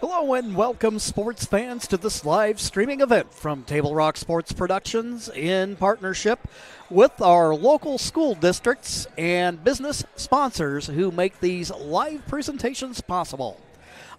Hello and welcome, sports fans, to this live streaming event from Table Rock Sports Productions in partnership with our local school districts and business sponsors who make these live presentations possible.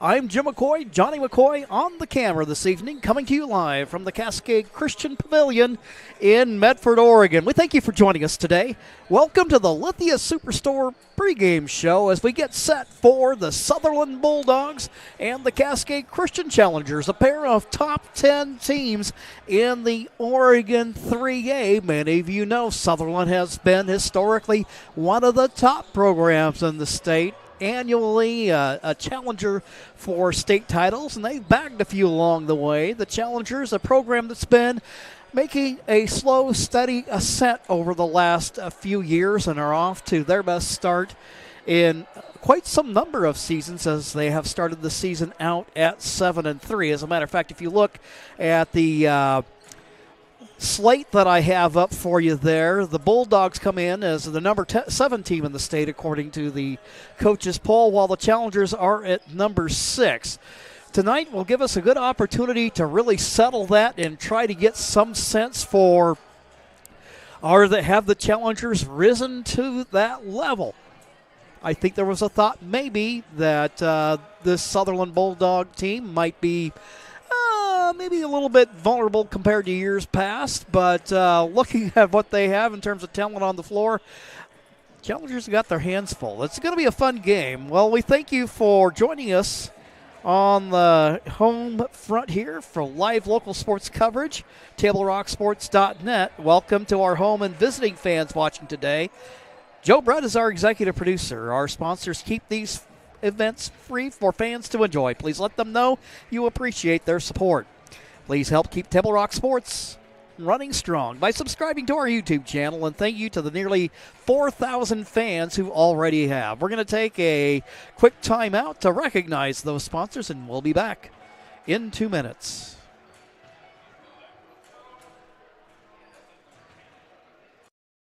I'm Jim McCoy, Johnny McCoy on the camera this evening, coming to you live from the Cascade Christian Pavilion in Medford, Oregon. We thank you for joining us today. Welcome to the Lithia Superstore pregame show as we get set for the Sutherlin Bulldogs and the Cascade Christian Challengers, a pair of top 10 teams in the Oregon 3A. Many of you know Sutherlin has been historically one of the top programs in the state. Annually a challenger for state titles, and they've bagged a few along the way. The Challengers, a program that's been making a slow, steady ascent over the last few years and are off to their best start in quite some number of seasons, as they have started the season out at 7-3. As a matter of fact, if you look at the slate that I have up for you there, the Bulldogs come in as the number 7 team in the state according to the coaches poll, while the Challengers are at number 6. Tonight will give us a good opportunity to really settle that and try to get some sense for, have the Challengers risen to that level? I think there was a thought maybe that this Sutherlin Bulldog team might be maybe a little bit vulnerable compared to years past, but looking at what they have in terms of talent on the floor, Challengers have got their hands full. It's going to be a fun game. Well, we thank you for joining us on the home front here for live local sports coverage, TableRockSports.net. Welcome to our home and visiting fans watching today. Joe Brett is our executive producer. Our sponsors keep these events free for fans to enjoy. Please let them know you appreciate their support. Please help keep Table Rock Sports running strong by subscribing to our YouTube channel, and thank you to the nearly 4,000 fans who already have. We're going to take a quick time out to recognize those sponsors, and we'll be back in 2 minutes.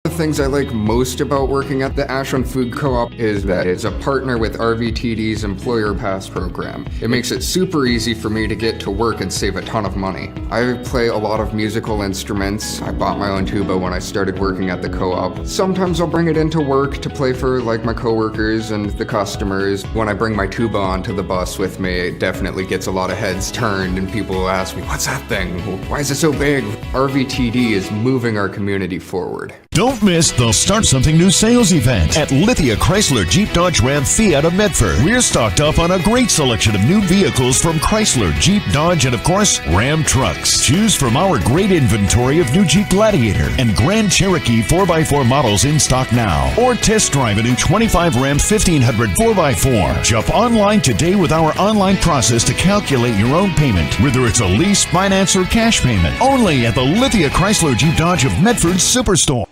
The things I like most about working at the Ashland Food Co-op is that it's a partner with RVTD's Employer Pass program. It makes it super easy for me to get to work and save a ton of money. I play a lot of musical instruments. I bought my own tuba when I started working at the co-op. Sometimes I'll bring it into work to play for my coworkers and the customers. When I bring my tuba onto the bus with me, it definitely gets a lot of heads turned and people will ask me, "What's that thing? Why is it so big?" RVTD is moving our community forward. Don't miss the Start Something New sales event at Lithia Chrysler Jeep Dodge Ram Fiat of Medford. We're stocked up on a great selection of new vehicles from Chrysler, Jeep, Dodge, and of course, Ram trucks. Choose from our great inventory of new Jeep Gladiator and Grand Cherokee 4x4 models in stock now. Or test drive a new 25 Ram 1500 4x4. Shop online today with our online process to calculate your own payment, whether it's a lease, finance, or cash payment. Only at the Lithia Chrysler Jeep Dodge of Medford Superstore.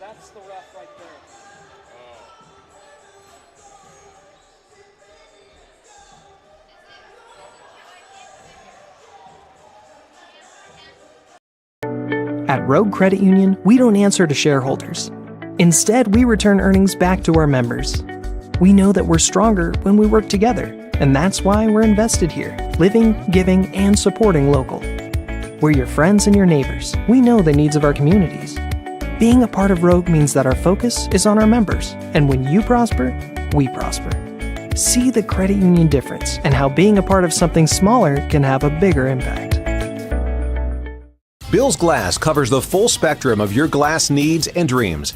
At Rogue Credit Union, we don't answer to shareholders. Instead, we return earnings back to our members. We know that we're stronger when we work together, and that's why we're invested here, living, giving, and supporting local. We're your friends and your neighbors. We know the needs of our communities. Being a part of Rogue means that our focus is on our members, and when you prosper, we prosper. See the credit union difference and how being a part of something smaller can have a bigger impact. Bill's Glass covers the full spectrum of your glass needs and dreams.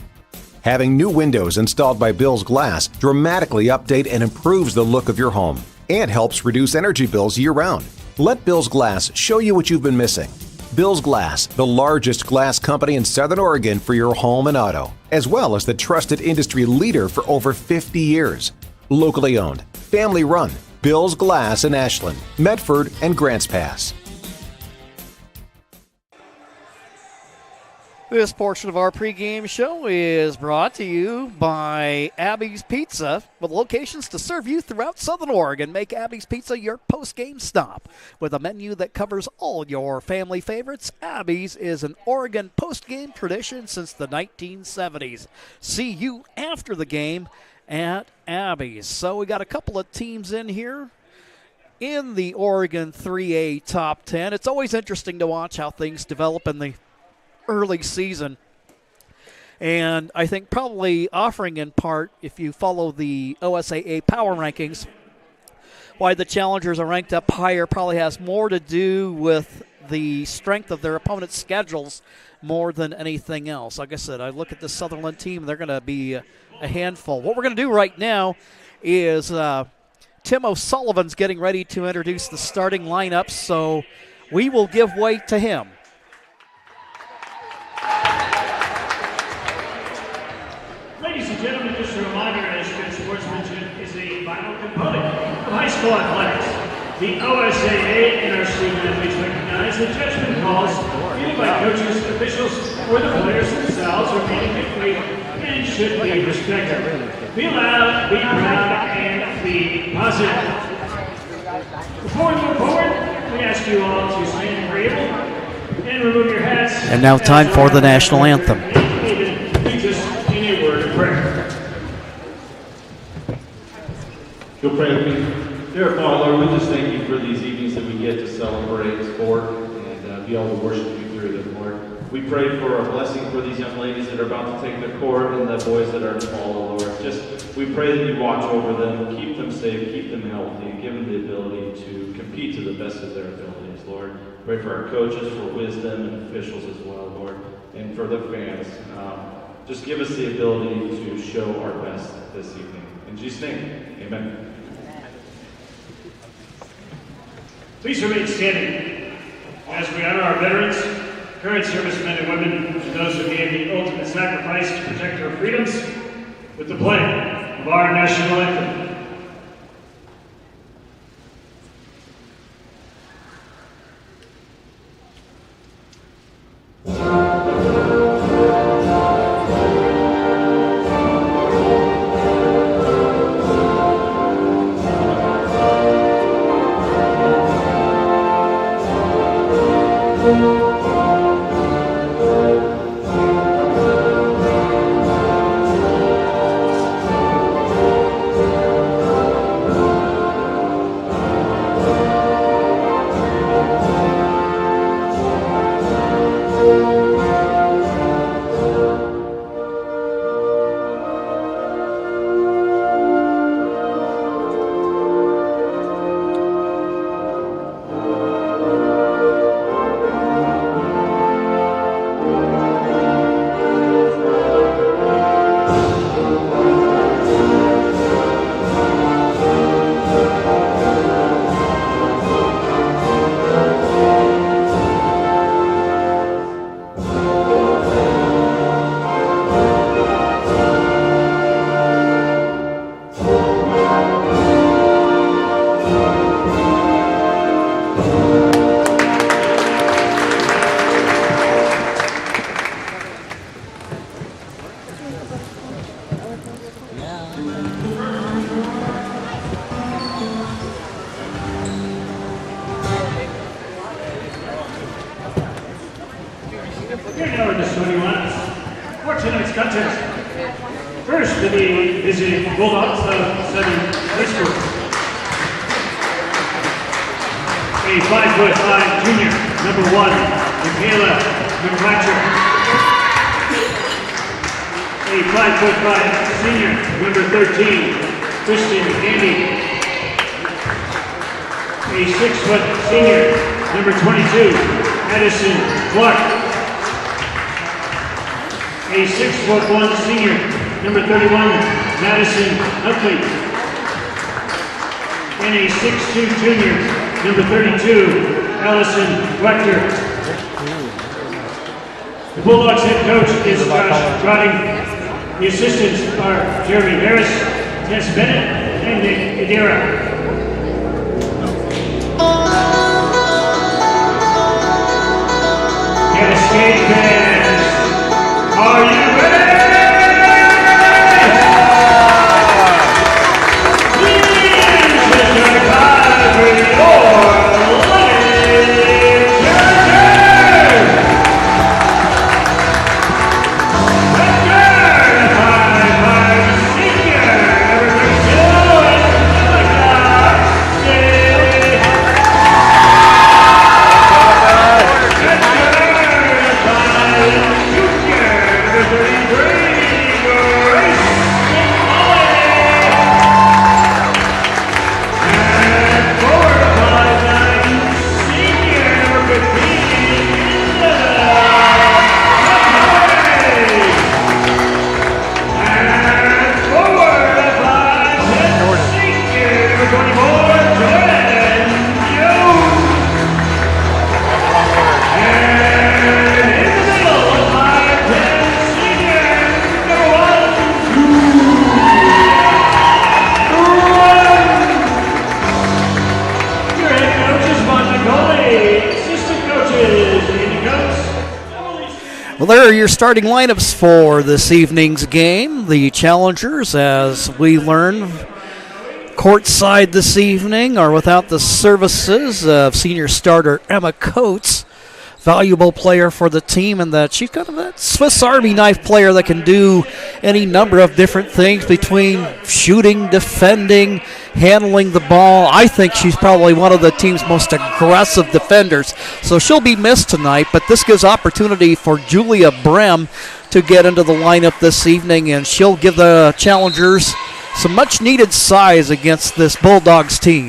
Having new windows installed by Bill's Glass dramatically update and improves the look of your home and helps reduce energy bills year-round. Let Bill's Glass show you what you've been missing. Bill's Glass, the largest glass company in Southern Oregon for your home and auto, as well as the trusted industry leader for over 50 years. Locally owned, family run, Bill's Glass in Ashland, Medford, and Grants Pass. This portion of our pregame show is brought to you by Abby's Pizza, with locations to serve you throughout Southern Oregon. Make Abby's Pizza your post-game stop. With a menu that covers all your family favorites, Abby's is an Oregon post-game tradition since the 1970s. See you after the game at Abby's. So we got a couple of teams in here in the Oregon 3A top 10. It's always interesting to watch how things develop in the early season. And I think probably offering in part, if you follow the OSAA power rankings, why the challengers are ranked up higher probably has more to do with the strength of their opponent's schedules more than anything else. Like I said, I look at the Sutherlin team, they're going to be a handful. What we're going to do right now is Tim O'Sullivan's getting ready to introduce the starting lineups, so we will give way to him. Ladies and gentlemen, just a reminder, as good sportsmanship is a vital component of high school athletics. The OSAA and our student athletes recognize that judgment calls given by coaches, officials, or the players themselves are meaningful and should be respected. Be loud, be proud, and be positive. Before we move forward, we ask you all to stand agreeable and remove your hats. And now time for the national anthem. Leads us in a word of prayer. You'll pray with me. Dear Father, we just thank you for these evenings that we get to celebrate sport and be able to worship you through them, Lord. We pray for a blessing for these young ladies that are about to take the court and the boys that are to follow, Lord. Just, we pray that you watch over them, keep them safe, keep them healthy, and give them the ability to compete to the best of their abilities, Lord. Pray for our coaches, for wisdom, and officials as well, Lord, and for the fans. Just give us the ability to show our best this evening. In Jesus' name, amen. Please remain standing as we honor our veterans, current servicemen and women, and those who gave the ultimate sacrifice to protect our freedoms with the playing of our national anthem. Here now are the starting lineups for tonight's contest. First to be visiting Bulldogs of Southern High School. A 5'5" junior, number 1, Michaela McClatcher. A 5'5" senior, number 13, Kristen Andy. A 6' senior, number 22, Addison Clark. A 6'1" senior, number 31, Madison Utley. And a 6'2" junior, number 32, Allison Wechter. The Bulldogs head coach is Josh Trotting. The assistants are Jeremy Harris, Tess Bennett, and Nick Idera. Cascade fans, are you ready? here are your starting lineups for this evening's game. The challengers, as we learn, courtside this evening are without the services of senior starter Emma Coates, valuable player for the team, and that she's kind of that Swiss Army knife player that can do any number of different things between shooting, defending, handling the ball. I think she's probably one of the team's most aggressive defenders, so she'll be missed tonight, but this gives opportunity for Julia Brem to get into the lineup this evening, and she'll give the challengers some much-needed size against this Bulldogs team.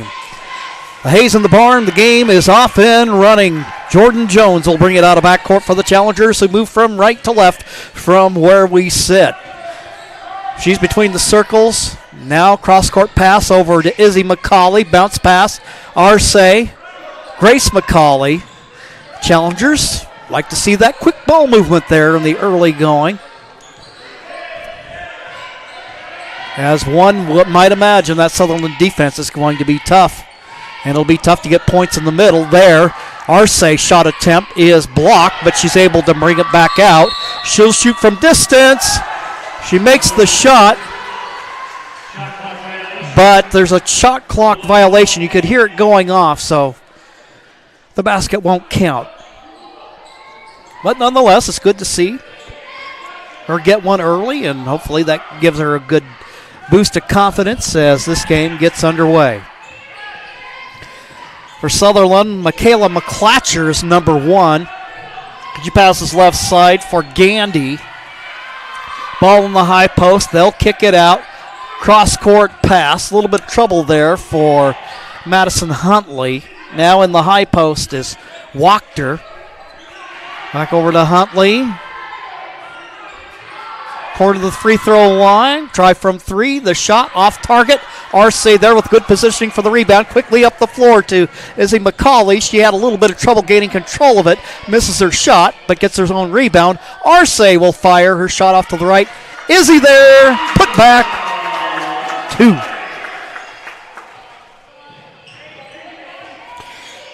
The Hayes in the barn, the game is off and running. Jordan Jones will bring it out of backcourt for the challengers, who move from right to left from where we sit. She's between the circles. Now cross-court pass over to Izzy McCauley. Bounce pass, Arce, Grace McCauley. Challengers like to see that quick ball movement there in the early going. As one might imagine, that Sutherland defense is going to be tough. And it'll be tough to get points in the middle there. Arce shot attempt is blocked, but she's able to bring it back out. She'll shoot from distance. She makes the shot, but there's a shot clock violation. You could hear it going off, so the basket won't count. But nonetheless, it's good to see her get one early, and hopefully that gives her a good boost of confidence as this game gets underway. For Sutherland, Michaela McClatcher is number 1. She passes left side for Gandy. Ball in the high post. They'll kick it out. Cross-court pass. A little bit of trouble there for Madison Huntley. Now in the high post is Wachter. Back over to Huntley. Corner to the free throw line. Try from 3. The shot off target. Arce there with good positioning for the rebound. Quickly up the floor to Izzy McCauley. She had a little bit of trouble gaining control of it. Misses her shot, but gets her own rebound. Arce will fire her shot off to the right. Izzy there. Put back. 2.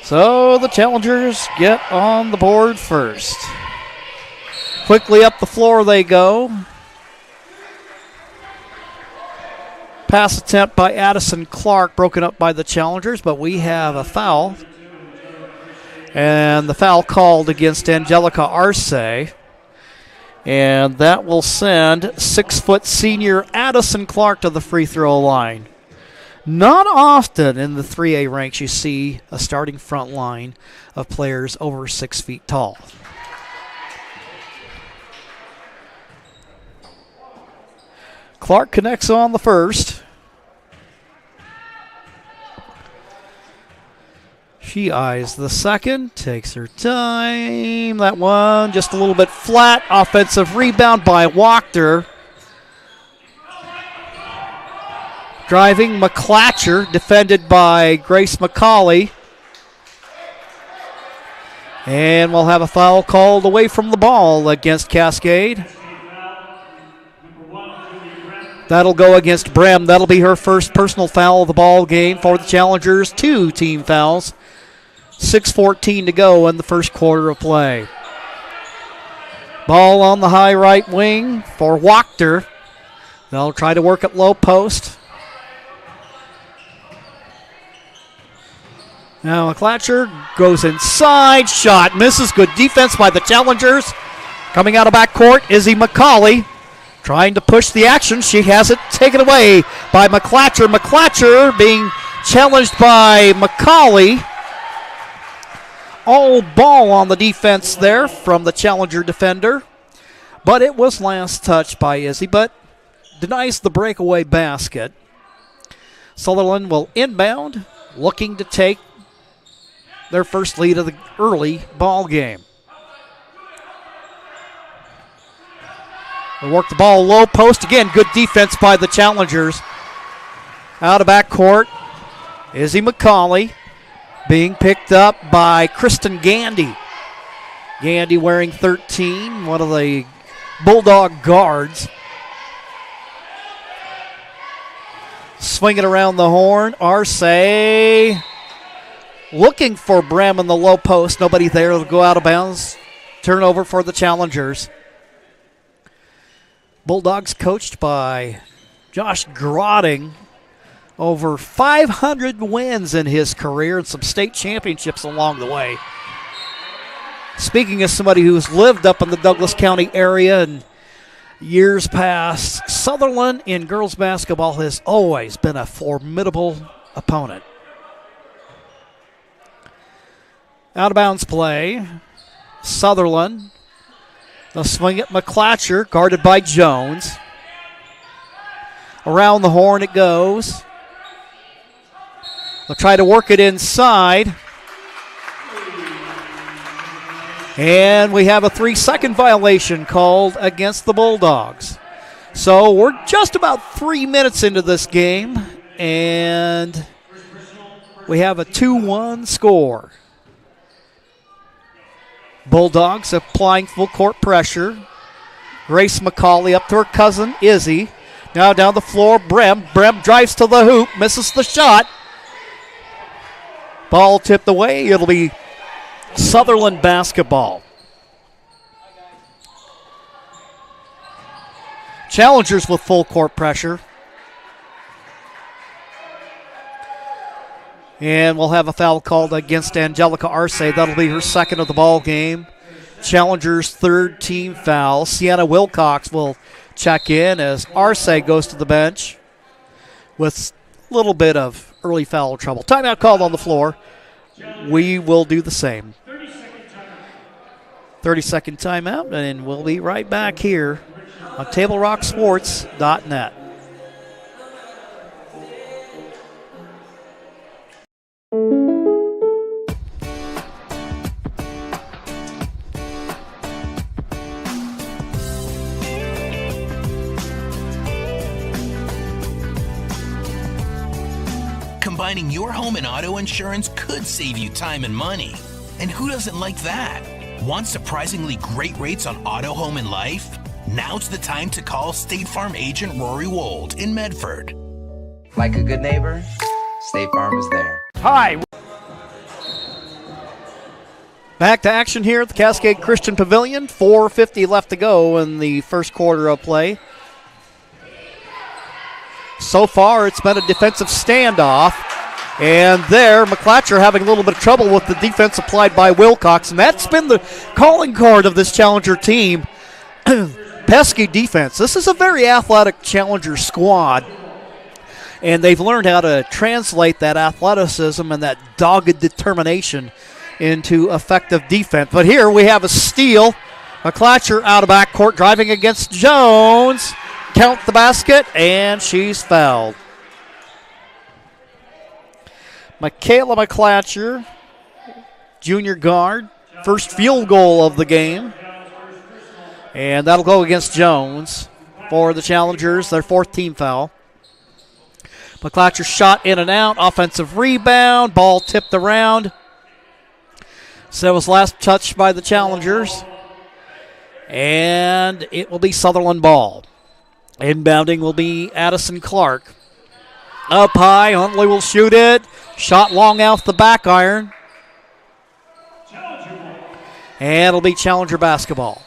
So the challengers get on the board first. Quickly up the floor they go. Pass attempt by Addison Clark, broken up by the challengers, but we have a foul. And the foul called against Angelica Arce. And that will send 6-foot senior Addison Clark to the free throw line. Not often in the 3A ranks you see a starting front line of players over 6 feet tall. Clark connects on the first. She eyes the second, takes her time. That one just a little bit flat. Offensive rebound by Wachter. Driving McClatcher, defended by Grace McCauley. And we'll have a foul called away from the ball against Cascade. That'll go against Brem. That'll be her first personal foul of the ball game for the challengers. 2 team fouls. 6:14 to go in the first quarter of play. Ball on the high right wing for Wachter. They'll try to work at low post. Now McClatcher goes inside. Shot misses. Good defense by the challengers. Coming out of backcourt, Izzy McCauley. Trying to push the action. She has it taken away by McClatcher. McClatcher being challenged by McCauley. All ball on the defense there from the challenger defender. But it was last touched by Izzy, but denies the breakaway basket. Sutherland will inbound, looking to take their first lead of the early ball game. They work the ball low post. Again, good defense by the challengers. Out of backcourt, Izzy McCauley being picked up by Kristen Gandy. Gandy wearing 13, one of the Bulldog guards. Swing it around the horn. Arce looking for Brem in the low post. Nobody there. It'll go out of bounds. Turnover for the challengers. Bulldogs coached by Josh Grotting. Over 500 wins in his career and some state championships along the way. Speaking as somebody who's lived up in the Douglas County area in years past, Sutherlin in girls basketball has always been a formidable opponent. Out of bounds play. Sutherlin. The swing at McClatcher, guarded by Jones. Around the horn it goes. They'll try to work it inside. And we have a 3-second violation called against the Bulldogs. So we're just about 3 minutes into this game, and we have a 2-1 score. Bulldogs applying full court pressure. Grace McCauley up to her cousin, Izzy. Now down the floor, Brem. Brem drives to the hoop, misses the shot. Ball tipped away. It'll be Sutherlin basketball. Challengers with full court pressure. And we'll have a foul called against Angelica Arce. That'll be her second of the ball game. Challengers' third team foul. Sienna Wilcox will check in as Arce goes to the bench with a little bit of early foul trouble. Timeout called on the floor. We will do the same. 30-second timeout, and we'll be right back here on TableRockSports.net. Combining your home and auto insurance could save you time and money. And who doesn't like that? Want surprisingly great rates on auto, home, and life? Now's the time to call State Farm agent Rory Wold in Medford. Like a good neighbor, State Farm is there. Hi. Back to action here at the Cascade Christian Pavilion. 4:50 left to go in the first quarter of play. So far, it's been a defensive standoff. And there, McClatcher having a little bit of trouble with the defense applied by Wilcox. And that's been the calling card of this Challenger team. Pesky defense. This is a very athletic Challenger squad. And they've learned how to translate that athleticism and that dogged determination into effective defense. But here we have a steal. McClatcher out of backcourt driving against Jones. Count the basket, and she's fouled. Michaela McClatcher, junior guard, first field goal of the game. And that'll go against Jones for the Challengers, their fourth team foul. McClatcher shot in and out, offensive rebound, ball tipped around. So it was last touched by the Challengers. And it will be Sutherlin ball. Inbounding will be Addison Clark. Up high, Huntley will shoot it. Shot long off the back iron. And it'll be Challenger basketball.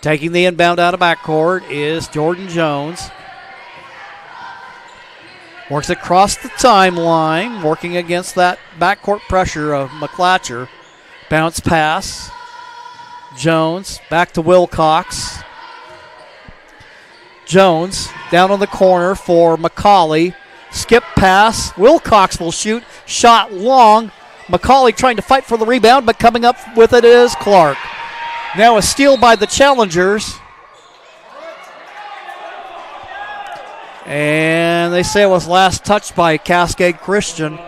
Taking the inbound out of backcourt is Jordan Jones. Works across the timeline, working against that backcourt pressure of McClatcher. Bounce pass. Jones back to Wilcox. Jones down on the corner for McCauley. Skip pass. Wilcox will shoot. Shot long. McCauley trying to fight for the rebound, but coming up with it is Clark. Now a steal by the Challengers. And they say it was last touched by Cascade Christian.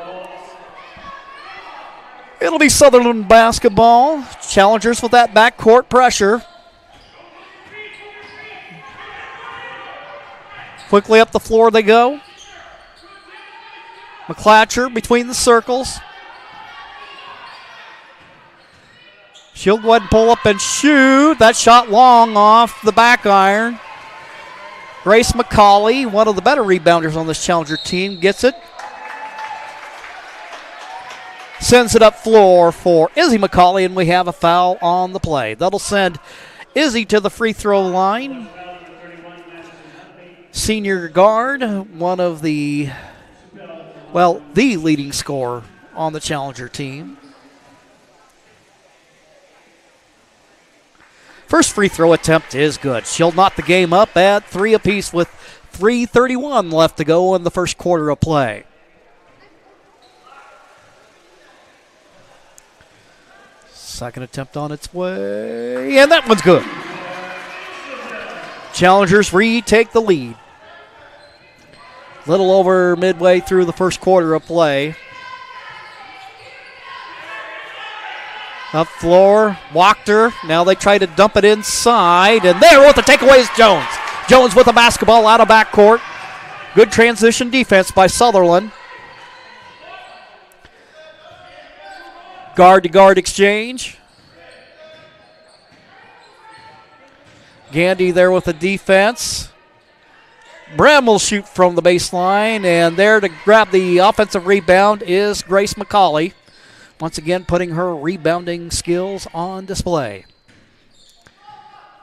It'll be Sutherlin basketball. Challengers with that backcourt pressure. Quickly up the floor they go. McClatcher between the circles. She'll go ahead and pull up and shoot. That shot long off the back iron. Grace McCauley, one of the better rebounders on this Challenger team, gets it. Sends it up floor for Izzy McCauley, and we have a foul on the play. That'll send Izzy to the free throw line. Senior guard, one of the leading scorer on the Challenger team. First free throw attempt is good. She'll knot the game up at 3 apiece with 3:31 left to go in the first quarter of play. Second attempt on its way, and that one's good. Challengers retake the lead. Little over midway through the first quarter of play. Up floor, walked her. Now they try to dump it inside, and there with the takeaway is Jones. Jones with the basketball out of backcourt. Good transition defense by Sutherlin. Guard-to-guard exchange. Gandy there with the defense. Brem will shoot from the baseline, and there to grab the offensive rebound is Grace McCauley. Once again, putting her rebounding skills on display.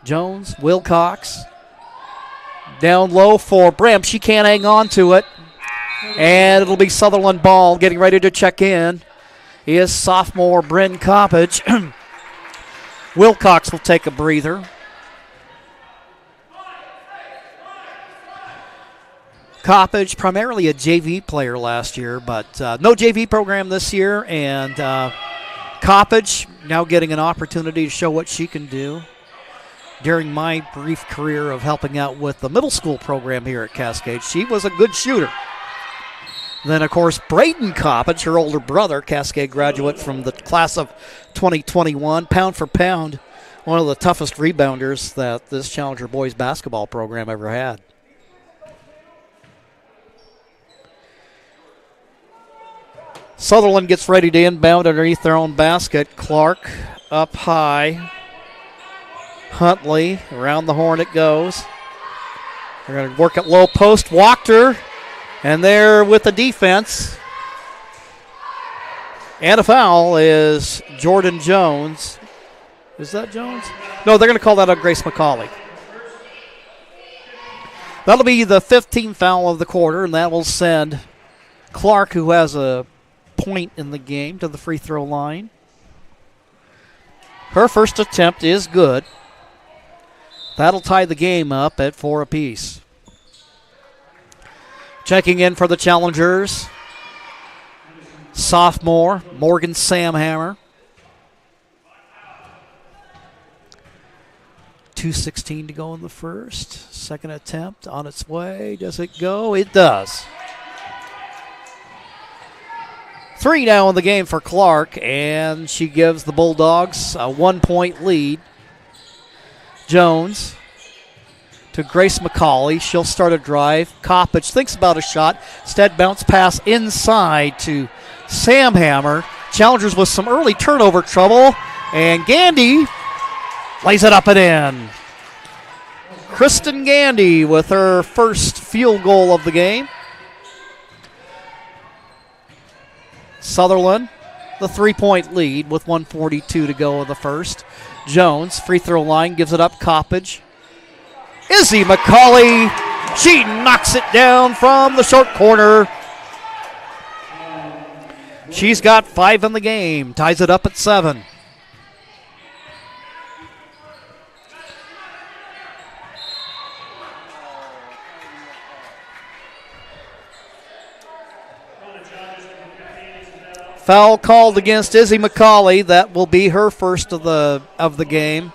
Jones, Wilcox. Down low for Brem. She can't hang on to it. And it'll be Sutherland ball getting ready to check in. Is sophomore Bryn Coppage. Wilcox will take a breather. Coppage, primarily a JV player last year, but no JV program this year. And Coppage now getting an opportunity to show what she can do. During my brief career of helping out with the middle school program here at Cascade, she was a good shooter. Then, of course, Braden Coppage, her older brother, Cascade graduate from the class of 2021, pound for pound, one of the toughest rebounders that this Challenger boys basketball program ever had. Sutherland gets ready to inbound underneath their own basket. Clark up high. Huntley, around the horn it goes. They're going to work at low post. Walked her. And there with the defense. And a foul is Jordan Jones. Is that Jones? No, they're going to call that on Grace McCauley. That'll be the 15th foul of the quarter, and that will send Clark, who has a point in the game, to the free throw line. Her first attempt is good. That'll tie the game up at 4 apiece. Checking in for the Challengers, sophomore Morgan Samhammer. 2:16 to go in the first. Second attempt on its way. Does it go? It does. 3 now in the game for Clark, and she gives the Bulldogs a 1-point lead. Jones to Grace McCauley. She'll start a drive. Coppage thinks about a shot. Instead, bounce pass inside to Samhammer. Challengers with some early turnover trouble. And Gandy lays it up and in. Kristen Gandy with her first field goal of the game. Sutherland, the 3-point lead with 1:42 to go in the first. Jones, free throw line, gives it up. Coppage. Izzy McCauley, she knocks it down from the short corner. She's got 5 in the game, ties it up at 7. Foul called against Izzy McCauley. That will be her first of the game.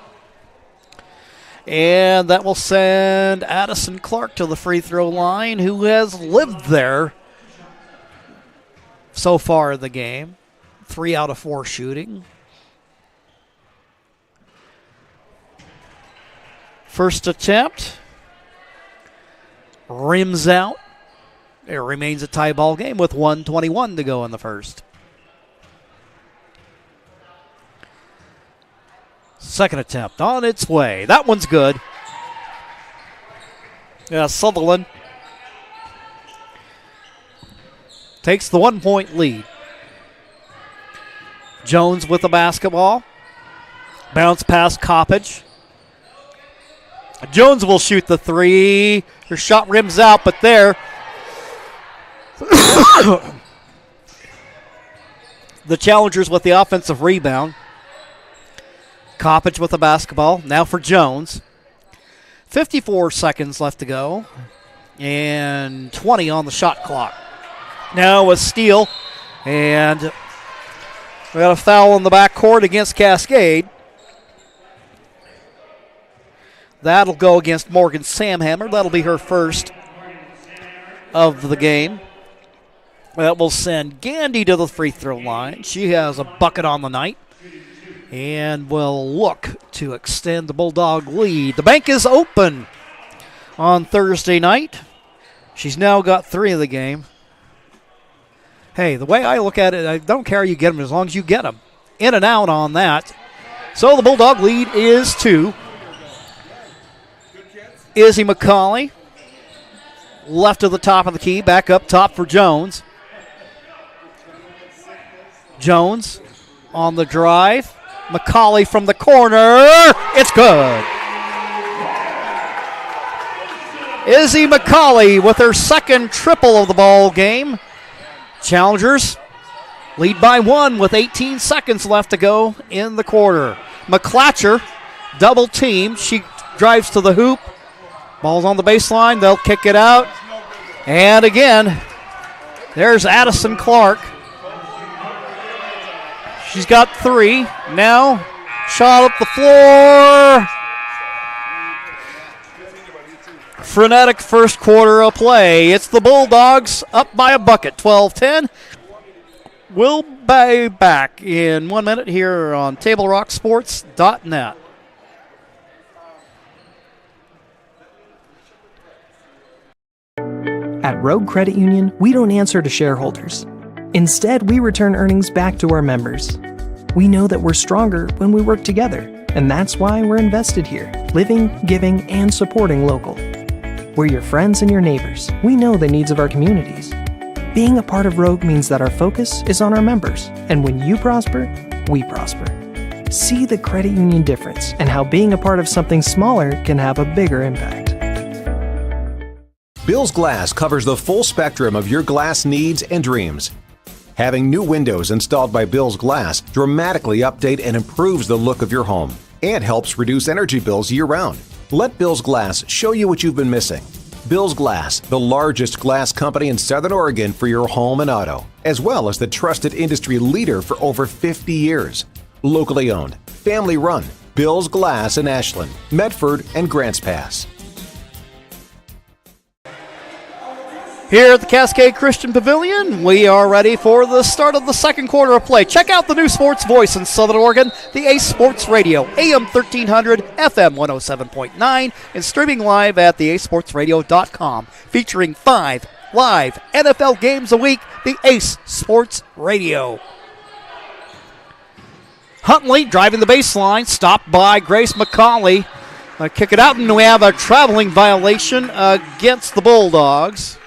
And that will send Addison Clark to the free throw line, who has lived there so far in the game. 3 out of 4 shooting. First attempt. Rims out. It remains a tie ball game with 1:21 to go in the first. Second attempt on its way. That one's good. Yeah, Sutherland takes the 1-point lead. Jones with the basketball. Bounce past Coppage. Jones will shoot the three. Her shot rims out, but there. The Challengers with the offensive rebound. Coppage with the basketball. Now for Jones. 54 seconds left to go. And 20 on the shot clock. Now a steal. And we got a foul in the backcourt against Cascade. That'll go against Morgan Samhammer. That'll be her first of the game. That will send Gandy to the free throw line. She has a bucket on the night and will look to extend the Bulldog lead. The bank is open on Thursday night. She's now got 3 of the game. Hey, the way I look at it, I don't care how you get them as long as you get them. In and out on that. So the Bulldog lead is 2. Izzy McCauley, left of the top of the key, back up top for Jones. Jones on the drive. McCauley from the corner. It's good. Izzy McCauley with her second triple of the ball game. Challengers lead by 1 with 18 seconds left to go in the quarter. McClatcher double team. She drives to the hoop. Ball's on the baseline. They'll kick it out. And again, there's Addison Clark. She's got 3. Now, shot up the floor. Frenetic first quarter of play. It's the Bulldogs up by a bucket, 12-10. We'll be back in 1 minute here on TableRockSports.net. At Rogue Credit Union, we don't answer to shareholders. Instead, we return earnings back to our members. We know that we're stronger when we work together, and that's why we're invested here, living, giving, and supporting local. We're your friends and your neighbors. We know the needs of our communities. Being a part of Rogue means that our focus is on our members, and when you prosper, we prosper. See the credit union difference and how being a part of something smaller can have a bigger impact. Bill's Glass covers the full spectrum of your glass needs and dreams. Having new windows installed by Bill's Glass dramatically update and improves the look of your home and helps reduce energy bills year-round. Let Bill's Glass show you what you've been missing. Bill's Glass, the largest glass company in Southern Oregon for your home and auto, as well as the trusted industry leader for over 50 years. Locally owned, family run, Bill's Glass in Ashland, Medford, and Grants Pass. Here at the Cascade Christian Pavilion, we are ready for the start of the second quarter of play. Check out the new sports voice in Southern Oregon, the Ace Sports Radio, AM 1300, FM 107.9, and streaming live at theacesportsradio.com, featuring 5 live NFL games a week, the Ace Sports Radio. Huntley driving the baseline, stopped by Grace McCauley. Kick it out, and we have a traveling violation against the Bulldogs.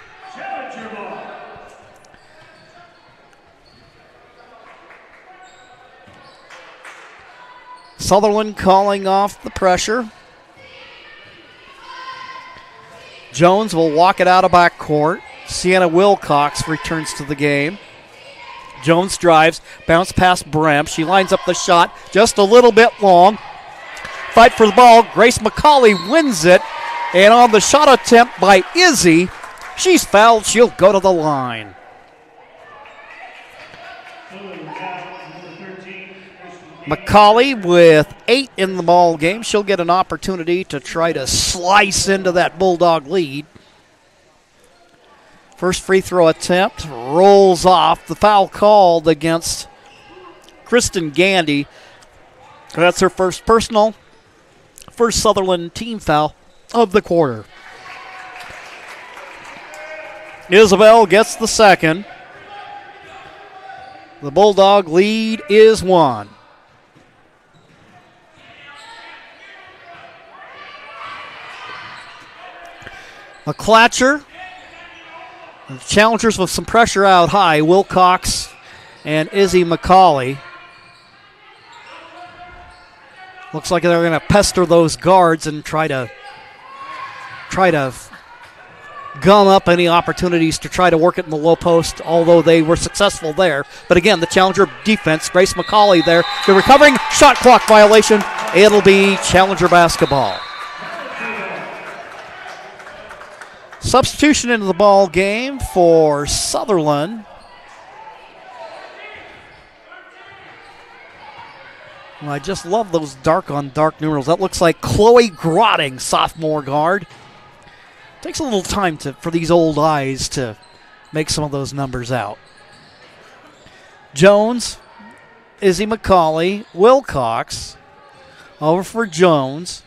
Sutherlin calling off the pressure. Jones will walk it out of backcourt. Sienna Wilcox returns to the game. Jones drives, bounce past Bremp. She lines up the shot just a little bit long. Fight for the ball. Grace McCauley wins it. And on the shot attempt by Izzy, she's fouled. She'll go to the line. McCauley with 8 in the ball game. She'll get an opportunity to try to slice into that Bulldog lead. First free throw attempt rolls off. The foul called against Kristen Gandy. That's her first personal, first Sutherland team foul of the quarter. Isabel gets the second. The Bulldog lead is 1. McClatcher, challengers with some pressure out high, Wilcox and Izzy McCauley. Looks like they're going to pester those guards and try to gum up any opportunities to try to work it in the low post, although they were successful there. But again, the Challenger defense, Grace McCauley there. The recovering shot clock violation. It'll be Challenger basketball. Substitution into the ball game for Sutherlin. Well, I just love those dark-on-dark numerals. That looks like Chloe Grotting, sophomore guard. Takes a little time for these old eyes to make some of those numbers out. Jones, Izzy McCauley, Wilcox, over for Jones.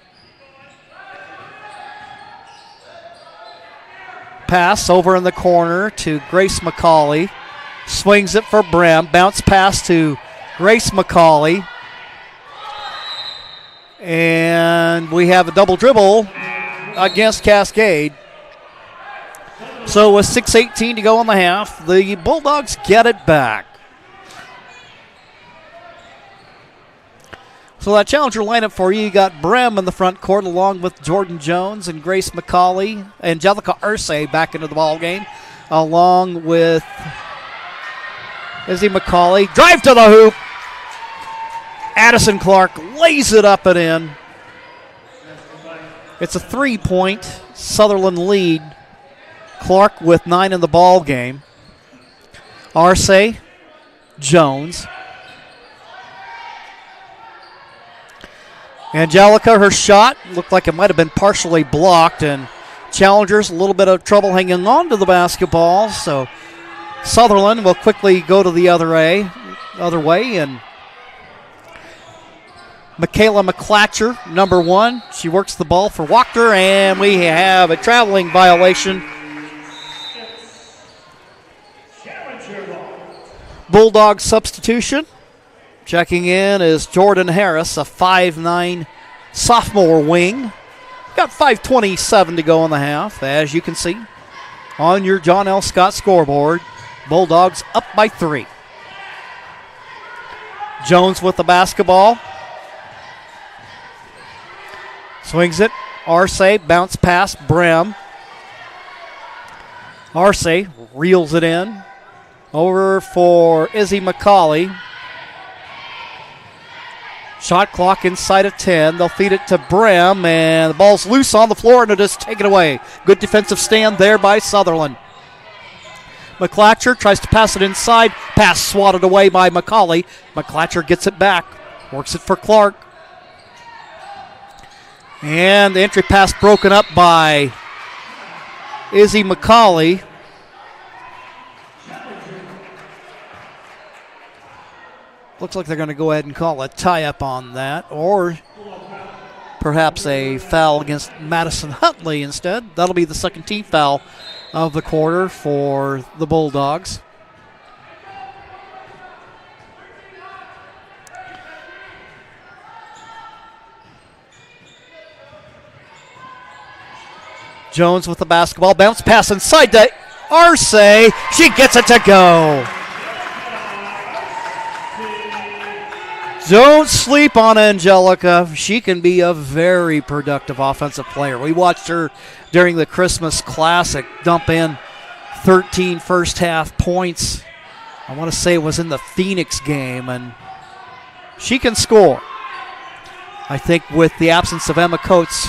Pass over in the corner to Grace McCauley. Swings it for Brem. Bounce pass to Grace McCauley. And we have a double dribble against Cascade. So with 6:18 to go in the half, the Bulldogs get it back. So that Challenger lineup for you got Brem in the front court along with Jordan Jones and Grace McCauley. Angelica Arce back into the ball game along with Izzy McCauley. Drive to the hoop. Addison Clark lays it up and in. It's a 3-point Sutherlin lead. Clark with 9 in the ball game. Arce, Jones. Angelica, her shot looked like it might have been partially blocked, and Challengers a little bit of trouble hanging on to the basketball. So Sutherlin will quickly go to the other way, and Michaela McClatcher, number 1. She works the ball for Wachter, and we have a traveling violation. Bulldog substitution. Checking in is Jordan Harris, a 5'9" sophomore wing. Got 5:27 to go in the half, as you can see on your John L. Scott scoreboard. Bulldogs up by 3. Jones with the basketball. Swings it. Arce, bounce pass, Brem. Arce reels it in. Over for Izzy McCauley. Shot clock inside of 10. They'll feed it to Brem, and the ball's loose on the floor, and it is taken away. Good defensive stand there by Sutherlin. McClatcher tries to pass it inside. Pass swatted away by McCauley. McClatcher gets it back. Works it for Clark. And the entry pass broken up by Izzy McCauley. Looks like they're going to go ahead and call a tie-up on that, or perhaps a foul against Madison Huntley instead. That'll be the second team foul of the quarter for the Bulldogs. Jones with the basketball. Bounce pass inside to Arce. She gets it to go. Don't sleep on Angelica. She can be a very productive offensive player. We watched her during the Christmas Classic dump in 13 first half points. I want to say it was in the Phoenix game, and she can score. I think with the absence of Emma Coates,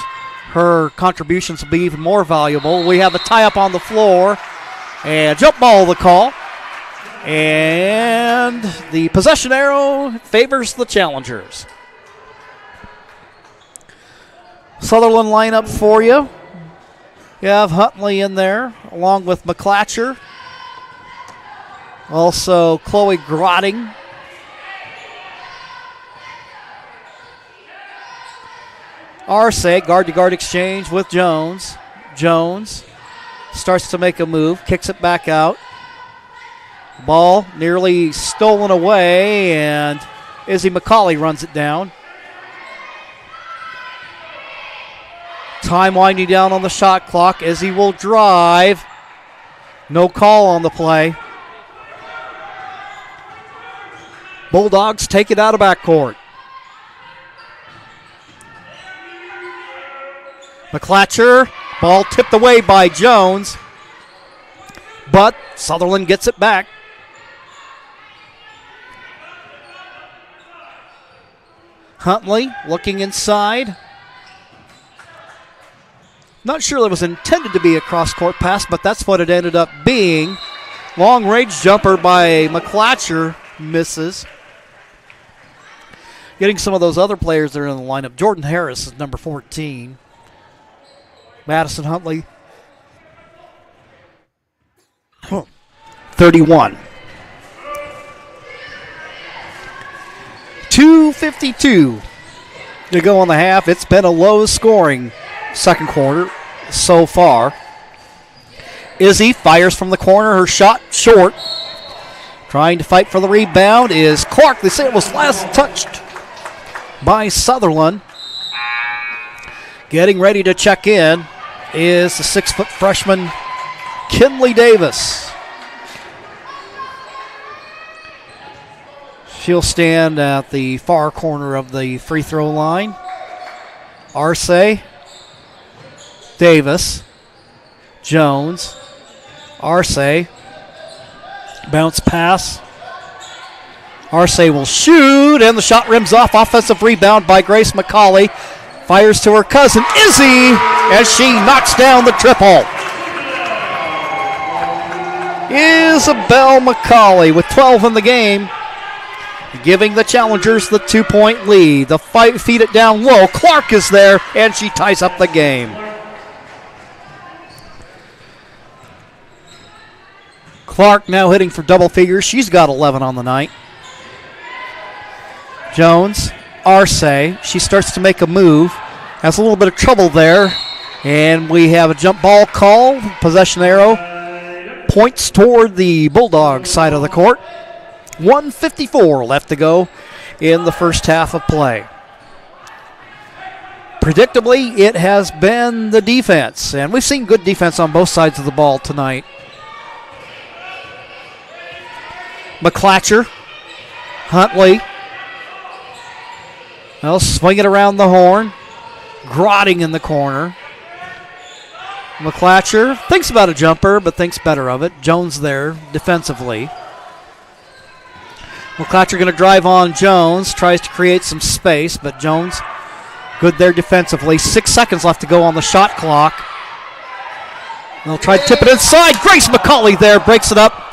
her contributions will be even more valuable. We have a tie-up on the floor, and jump ball the call. And the possession arrow favors the Challengers. Sutherlin lineup for you. You have Huntley in there along with McClatcher. Also Chloe Grotting. Arce, guard-to-guard exchange with Jones. Jones starts to make a move, kicks it back out. Ball nearly stolen away, and Izzy McCauley runs it down. Time winding down on the shot clock. Izzy will drive. No call on the play. Bulldogs take it out of backcourt. McClatcher, ball tipped away by Jones, but Sutherlin gets it back. Huntley looking inside. Not sure that was intended to be a cross-court pass, but that's what it ended up being. Long-range jumper by McClatcher misses. Getting some of those other players that are in the lineup. Jordan Harris is number 14. Madison Huntley, 31. 2:52 to go on the half. It's been a low-scoring second quarter so far. Izzy fires from the corner. Her shot short. Trying to fight for the rebound is Clark. They say it was last touched by Sutherlin. Getting ready to check in is the 6-foot freshman Kinley Davis. She'll stand at the far corner of the free throw line. Arce, Davis, Jones, Arce, bounce pass. Arce will shoot, and the shot rims off. Offensive rebound by Grace McCauley. Fires to her cousin, Izzy, as she knocks down the triple. Isabel McCauley with 12 in the game, giving the challengers the 2-point lead. The fight, feed it down low. Clark is there, and she ties up the game. Clark now hitting for double figures. She's got 11 on the night. Jones, Arce, she starts to make a move. Has a little bit of trouble there. And we have a jump ball call. Possession arrow points toward the Bulldogs side of the court. 1:54 left to go in the first half of play. Predictably, it has been the defense. And we've seen good defense on both sides of the ball tonight. McClatcher, Huntley. They'll swing it around the horn. Grotting in the corner. McClatcher thinks about a jumper, but thinks better of it. Jones there defensively. McClatcher going to drive on Jones. Tries to create some space, but Jones good there defensively. 6 seconds left to go on the shot clock. They'll try to tip it inside. Grace McCauley there breaks it up.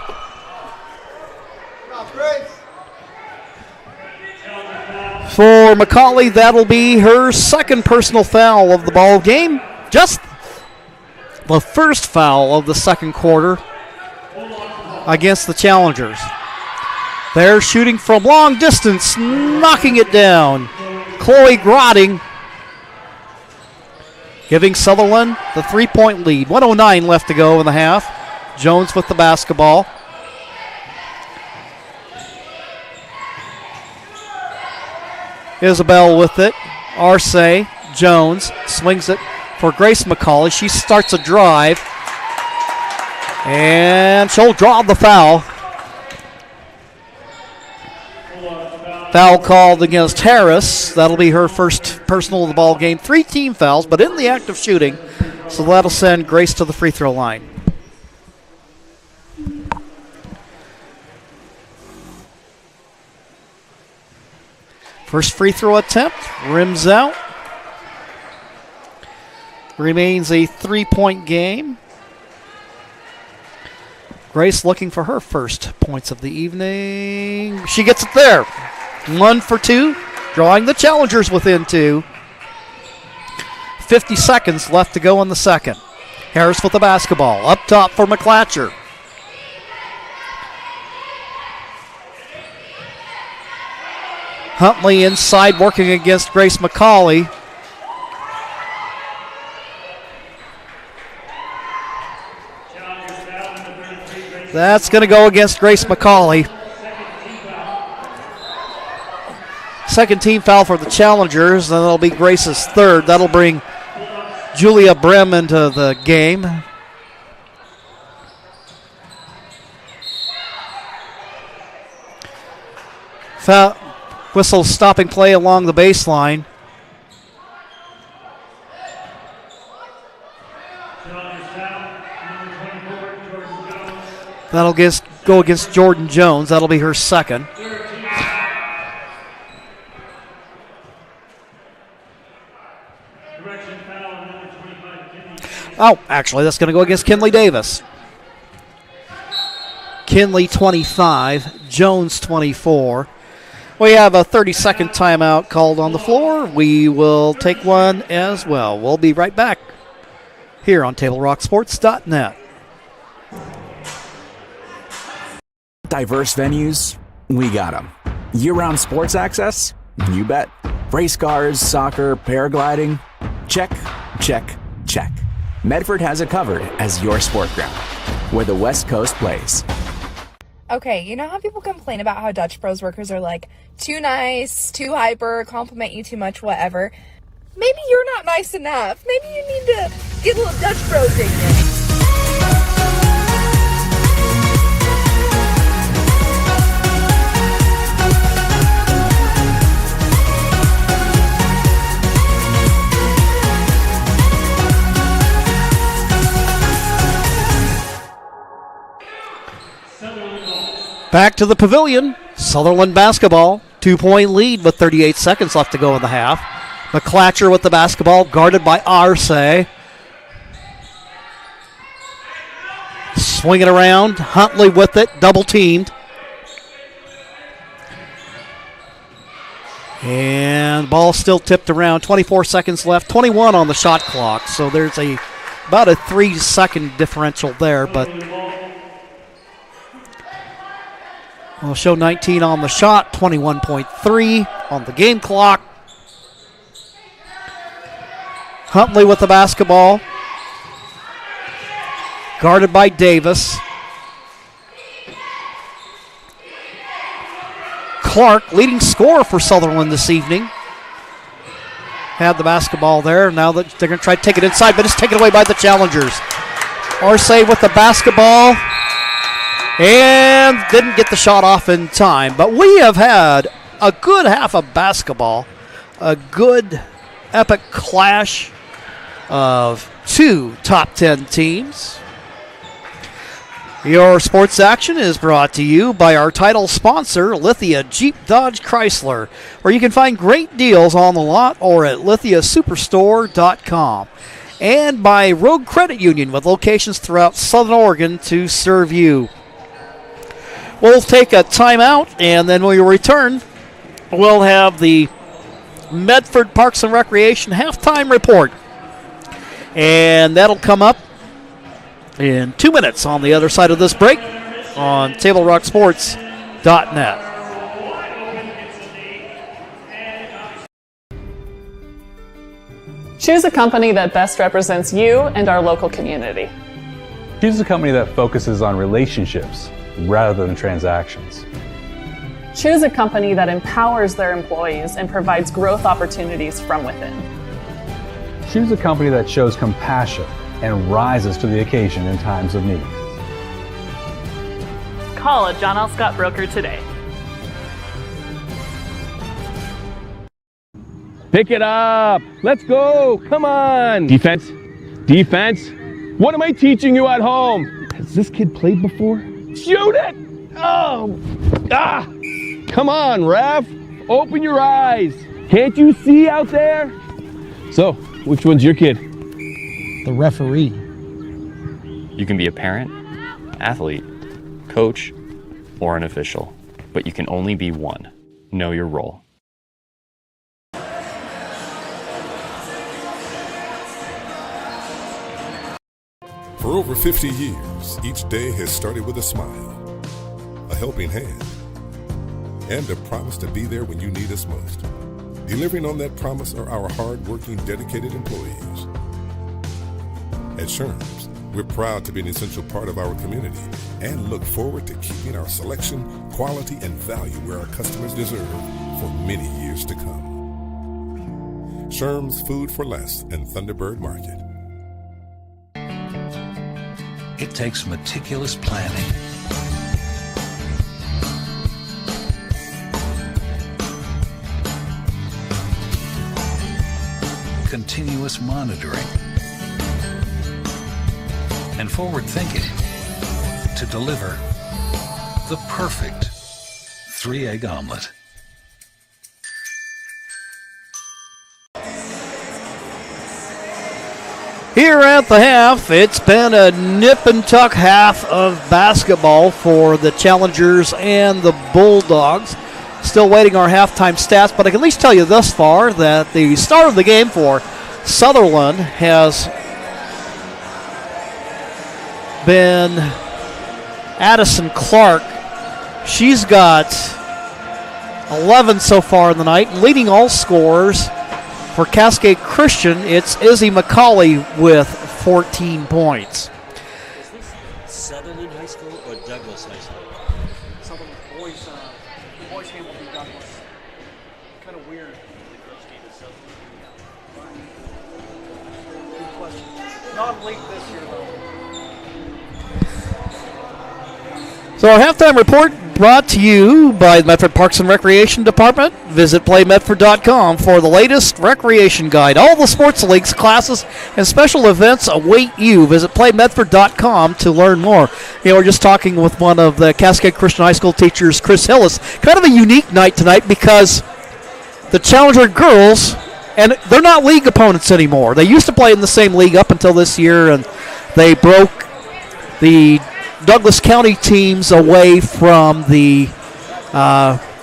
For McCauley, that'll be her second personal foul of the ball game. Just the first foul of the second quarter against the challengers. They're shooting from long distance, knocking it down. Chloe Grotting giving Sutherlin the 3-point lead. 1:09 left to go in the half. Jones with the basketball. Isabel with it. Arce, Jones swings it for Grace McCauley. She starts a drive, and she'll draw the foul. Foul called against Harris. That'll be her first personal of the ball game. 3 team fouls, but in the act of shooting, so that'll send Grace to the free throw line. First free throw attempt, rims out. Remains a 3-point game. Grace looking for her first points of the evening. She gets it there. 1 for 2, drawing the challengers within 2. 50 seconds left to go in the second. Harris with the basketball. Up top for McClatcher. Huntley inside working against Grace McCauley. That's going to go against Grace McCauley. Second team foul for the challengers, and that'll be Grace's third. That'll bring Julia Brem into the game. Whistle stopping play along the baseline. That'll go against Jordan Jones. That'll be her second. Oh, actually, that's going to go against Kinley Davis. Kinley 25, Jones 24. We have a 30-second timeout called on the floor. We will take one as well. We'll be right back here on TableRockSports.net. Diverse venues, we got them. Year-round sports access? You bet. Race cars, soccer, paragliding? Check, check, check. Medford has it covered as your sport ground, where the West Coast plays. Okay, you know how people complain about how Dutch Bros workers are like, too nice, too hyper, compliment you too much, whatever? Maybe you're not nice enough. Maybe you need to get a little Dutch Bro dignity. Back to the pavilion. Sutherland basketball. 2-point lead with 38 seconds left to go in the half. McClatcher with the basketball, guarded by Arce. Swinging around. Huntley with it, double teamed. And ball still tipped around. 24 seconds left. 21 on the shot clock. So there's about a 3-second differential there, but we'll show 19 on the shot, 21.3 on the game clock. Huntley with the basketball. Guarded by Davis. Clark, leading scorer for Sutherland this evening, had the basketball there. Now that they're going to try to take it inside, but it's taken away by the challengers. Arce with the basketball. And didn't get the shot off in time. But we have had a good half of basketball. A good epic clash of two top 10 teams. Your sports action is brought to you by our title sponsor, Lithia Jeep Dodge Chrysler, where you can find great deals on the lot or at lithiasuperstore.com. And by Rogue Credit Union, with locations throughout Southern Oregon to serve you. We'll take a timeout, and then when we return, we'll have the Medford Parks and Recreation halftime report. And that'll come up in 2 minutes on the other side of this break on TableRockSports.net. Choose a company that best represents you and our local community. Choose a company that focuses on relationships rather than transactions. Choose a company that empowers their employees and provides growth opportunities from within. Choose a company that shows compassion and rises to the occasion in times of need. Call a John L. Scott broker today. Pick it up. Let's go. Come on. Defense. Defense. What am I teaching you at home? Has this kid played before? Shoot it. Oh. Ah. Come on, ref. Open your eyes. Can't you see out there? So, which one's your kid? The referee. You can be a parent, athlete, coach, or an official, but you can only be one. Know your role. For over 50 years, each day has started with a smile, a helping hand, and a promise to be there when you need us most. Delivering on that promise are our hard-working, dedicated employees. At Sherms, we're proud to be an essential part of our community and look forward to keeping our selection, quality, and value where our customers deserve for many years to come. Sherms Food for Less and Thunderbird Market. It takes meticulous planning, continuous monitoring, and forward thinking to deliver the perfect 3-egg omelet. Here at the half, it's been a nip and tuck half of basketball for the Challengers and the Bulldogs. Still waiting our halftime stats, but I can at least tell you thus far that the start of the game for Sutherlin has been Addison Clark. She's got 11 so far in the night, and leading all scorers for Cascade Christian, it's Izzy McCauley with 14 points. Is this Sutherlin High School or Douglas High School? Sutherlin boys, the boys' game will be Douglas. Kind of weird. Good question. Non-league this year, though. So our halftime report brought to you by the Medford Parks and Recreation Department. Visit playmedford.com for the latest recreation guide. All the sports leagues, classes, and special events await you. Visit playmedford.com to learn more. We're just talking with one of the Cascade Christian High School teachers, Chris Hillis. Kind of a unique night tonight because the Challenger girls, and they're not league opponents anymore. They used to play in the same league up until this year, and they broke the Douglas County teams away from the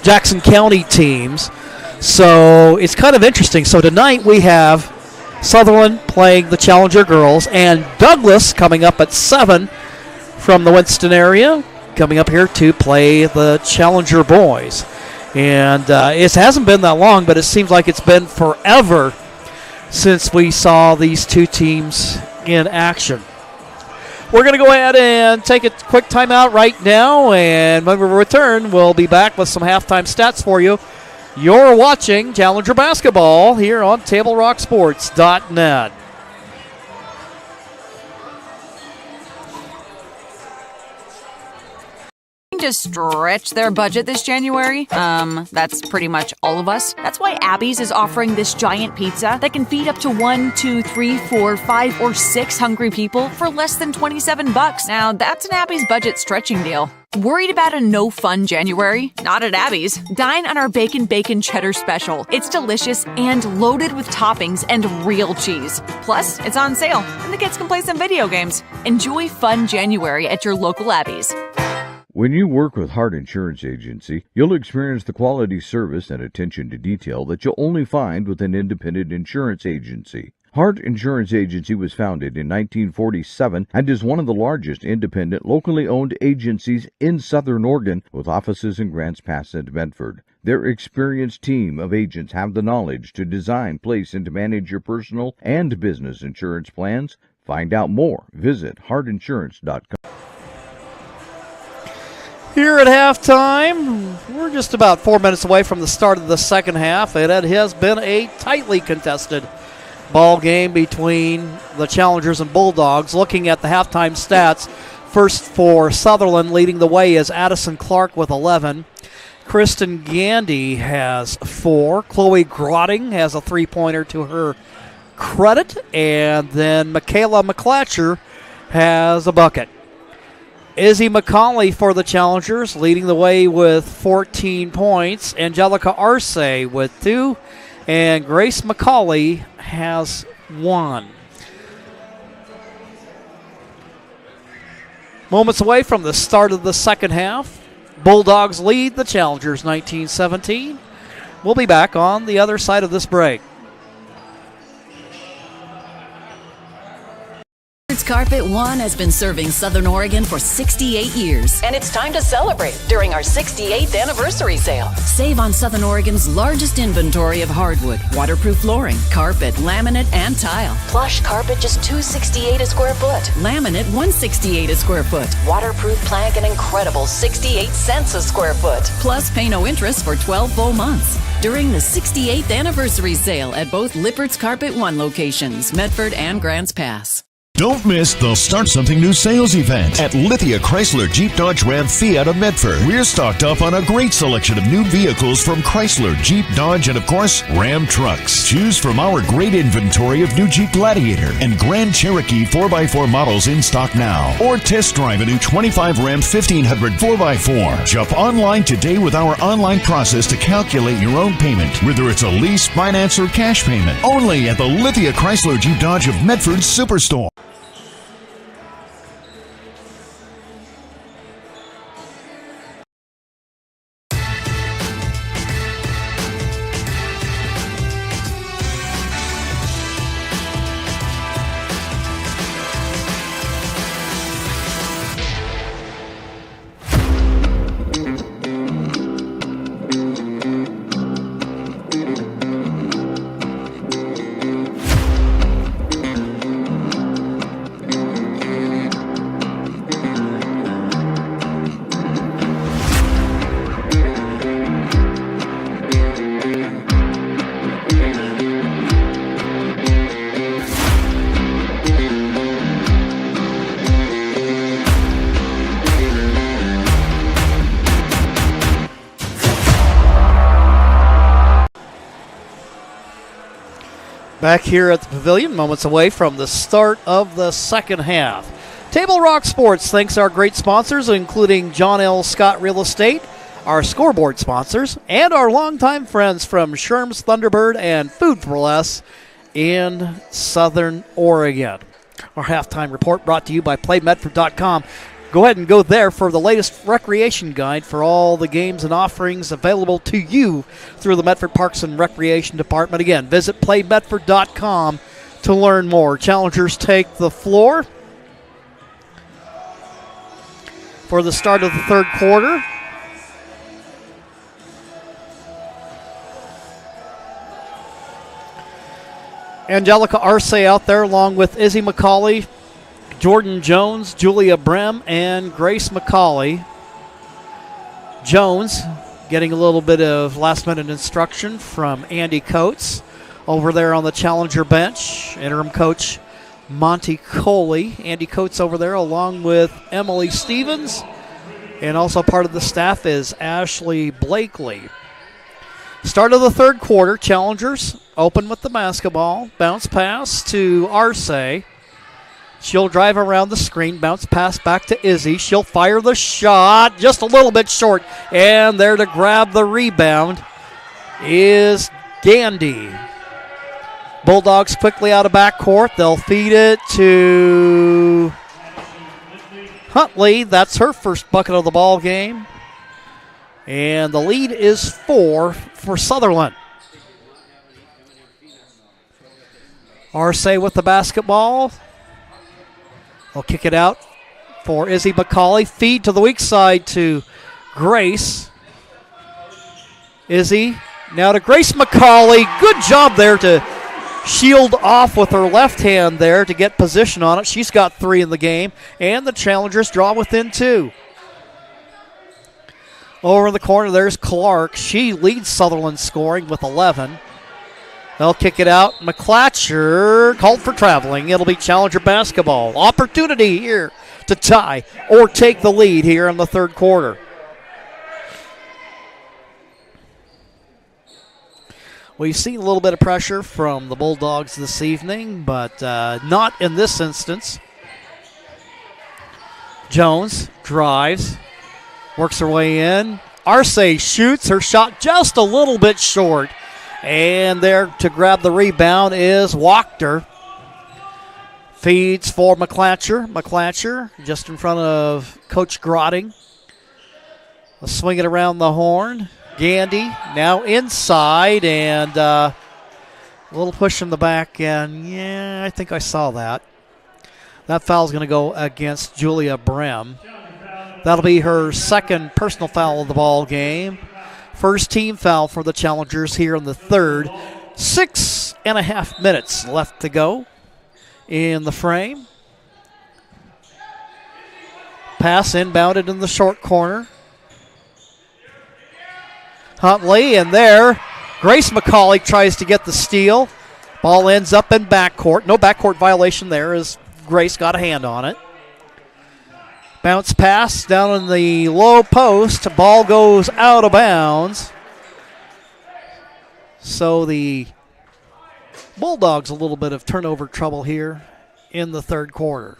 Jackson County teams. So it's kind of interesting. So tonight we have Sutherlin playing the Challenger girls and Douglas coming up at 7 from the Winston area, coming up here to play the Challenger boys. And it hasn't been that long, but it seems like it's been forever since we saw these two teams in action. We're going to go ahead and take a quick timeout right now, and when we return, we'll be back with some halftime stats for you. You're watching Challenger Basketball here on TableRockSports.net. To stretch their budget this January? That's pretty much all of us. That's why Abby's is offering this giant pizza that can feed up to 1, 2, 3, 4, 5, or 6 hungry people for less than $27. Now, that's an Abby's budget stretching deal. Worried about a no-fun January? Not at Abby's. Dine on our Bacon Cheddar Special. It's delicious and loaded with toppings and real cheese. Plus, it's on sale, and the kids can play some video games. Enjoy fun January at your local Abby's. When you work with Hart Insurance Agency, you'll experience the quality service and attention to detail that you'll only find with an independent insurance agency. Hart Insurance Agency was founded in 1947 and is one of the largest independent, locally owned agencies in Southern Oregon, with offices in Grants Pass and Medford. Their experienced team of agents have the knowledge to design, place, and to manage your personal and business insurance plans. Find out more. Visit hartinsurance.com. Here at halftime, we're just about 4 minutes away from the start of the second half, and it has been a tightly contested ball game between the Challengers and Bulldogs. Looking at the halftime stats, first for Sutherlin, leading the way is Addison Clark with 11. Kristen Gandy has 4. Chloe Grotting has a three-pointer to her credit, and then Michaela McClatcher has a bucket. Izzy McCauley for the Challengers, leading the way with 14 points. Angelica Arce with 2, and Grace McCauley has 1. Moments away from the start of the second half. Bulldogs lead the Challengers 19-17. We'll be back on the other side of this break. Carpet One has been serving Southern Oregon for 68 years. And it's time to celebrate during our 68th anniversary sale. Save on Southern Oregon's largest inventory of hardwood, waterproof flooring, carpet, laminate, and tile. Plush carpet just $268 a square foot. Laminate $168 a square foot. Waterproof plank an incredible 68 cents a square foot. Plus pay no interest for 12 full months. During the 68th anniversary sale at both Lippert's Carpet One locations, Medford and Grants Pass. Don't miss the Start Something New sales event at Lithia Chrysler Jeep Dodge Ram Fiat of Medford. We're stocked up on a great selection of new vehicles from Chrysler, Jeep, Dodge, and of course, Ram trucks. Choose from our great inventory of new Jeep Gladiator and Grand Cherokee 4x4 models in stock now. Or test drive a new 25 Ram 1500 4x4. Jump online today with our online process to calculate your own payment, whether it's a lease, finance, or cash payment. Only at the Lithia Chrysler Jeep Dodge of Medford Superstore. Back here at the Pavilion, moments away from the start of the second half. Table Rock Sports thanks our great sponsors, including John L. Scott Real Estate, our scoreboard sponsors, and our longtime friends from Sherm's Thunderbird and Food for Less in Southern Oregon. Our halftime report brought to you by PlayMedford.com. Go ahead and go there for the latest recreation guide for all the games and offerings available to you through the Medford Parks and Recreation Department. Again, visit PlayMedford.com to learn more. Challengers take the floor for the start of the third quarter. Angelica Arce out there along with Izzy McCauley, Jordan Jones, Julia Brem, and Grace McCauley. Jones getting a little bit of last-minute instruction from Andy Coates over there on the Challenger bench. Interim coach Monty Coley. Andy Coates over there along with Emily Stevens. And also part of the staff is Ashley Blakely. Start of the third quarter, Challengers open with the basketball. Bounce pass to Arce. She'll drive around the screen, bounce pass back to Izzy. She'll fire the shot, just a little bit short. And there to grab the rebound is Gandy. Bulldogs quickly out of backcourt. They'll feed it to Huntley. That's her first bucket of the ball game. And the lead is 4 for Sutherlin. Arce with the basketball. They'll kick it out for Izzy McCauley. Feed to the weak side to Grace. Izzy now to Grace McCauley. Good job there to shield off with her left hand there to get position on it. She's got 3 in the game, and the Challengers draw within 2. Over in the corner, there's Clark. She leads Sutherland scoring with 11. They'll kick it out. McClatcher called for traveling. It'll be Challenger basketball. Opportunity here to tie or take the lead here in the third quarter. We've seen a little bit of pressure from the Bulldogs this evening, but not in this instance. Jones drives, works her way in. Arce shoots. Her shot just a little bit short. And there to grab the rebound is Wachter. Feeds for McClatcher. McClatcher just in front of Coach Grotting. They'll swing it around the horn. Gandy now inside, and a little push in the back, and yeah, I think I saw that. That foul's going to go against Julia Brem. That'll be her second personal foul of the ball game. First team foul for the Challengers here in the third. 6.5 minutes left to go in the frame. Pass inbounded in the short corner. Huntley, and there, Grace McCauley tries to get the steal. Ball ends up in backcourt. No backcourt violation there as Grace got a hand on it. Bounce pass down in the low post. Ball goes out of bounds. So the Bulldogs a little bit of turnover trouble here in the third quarter.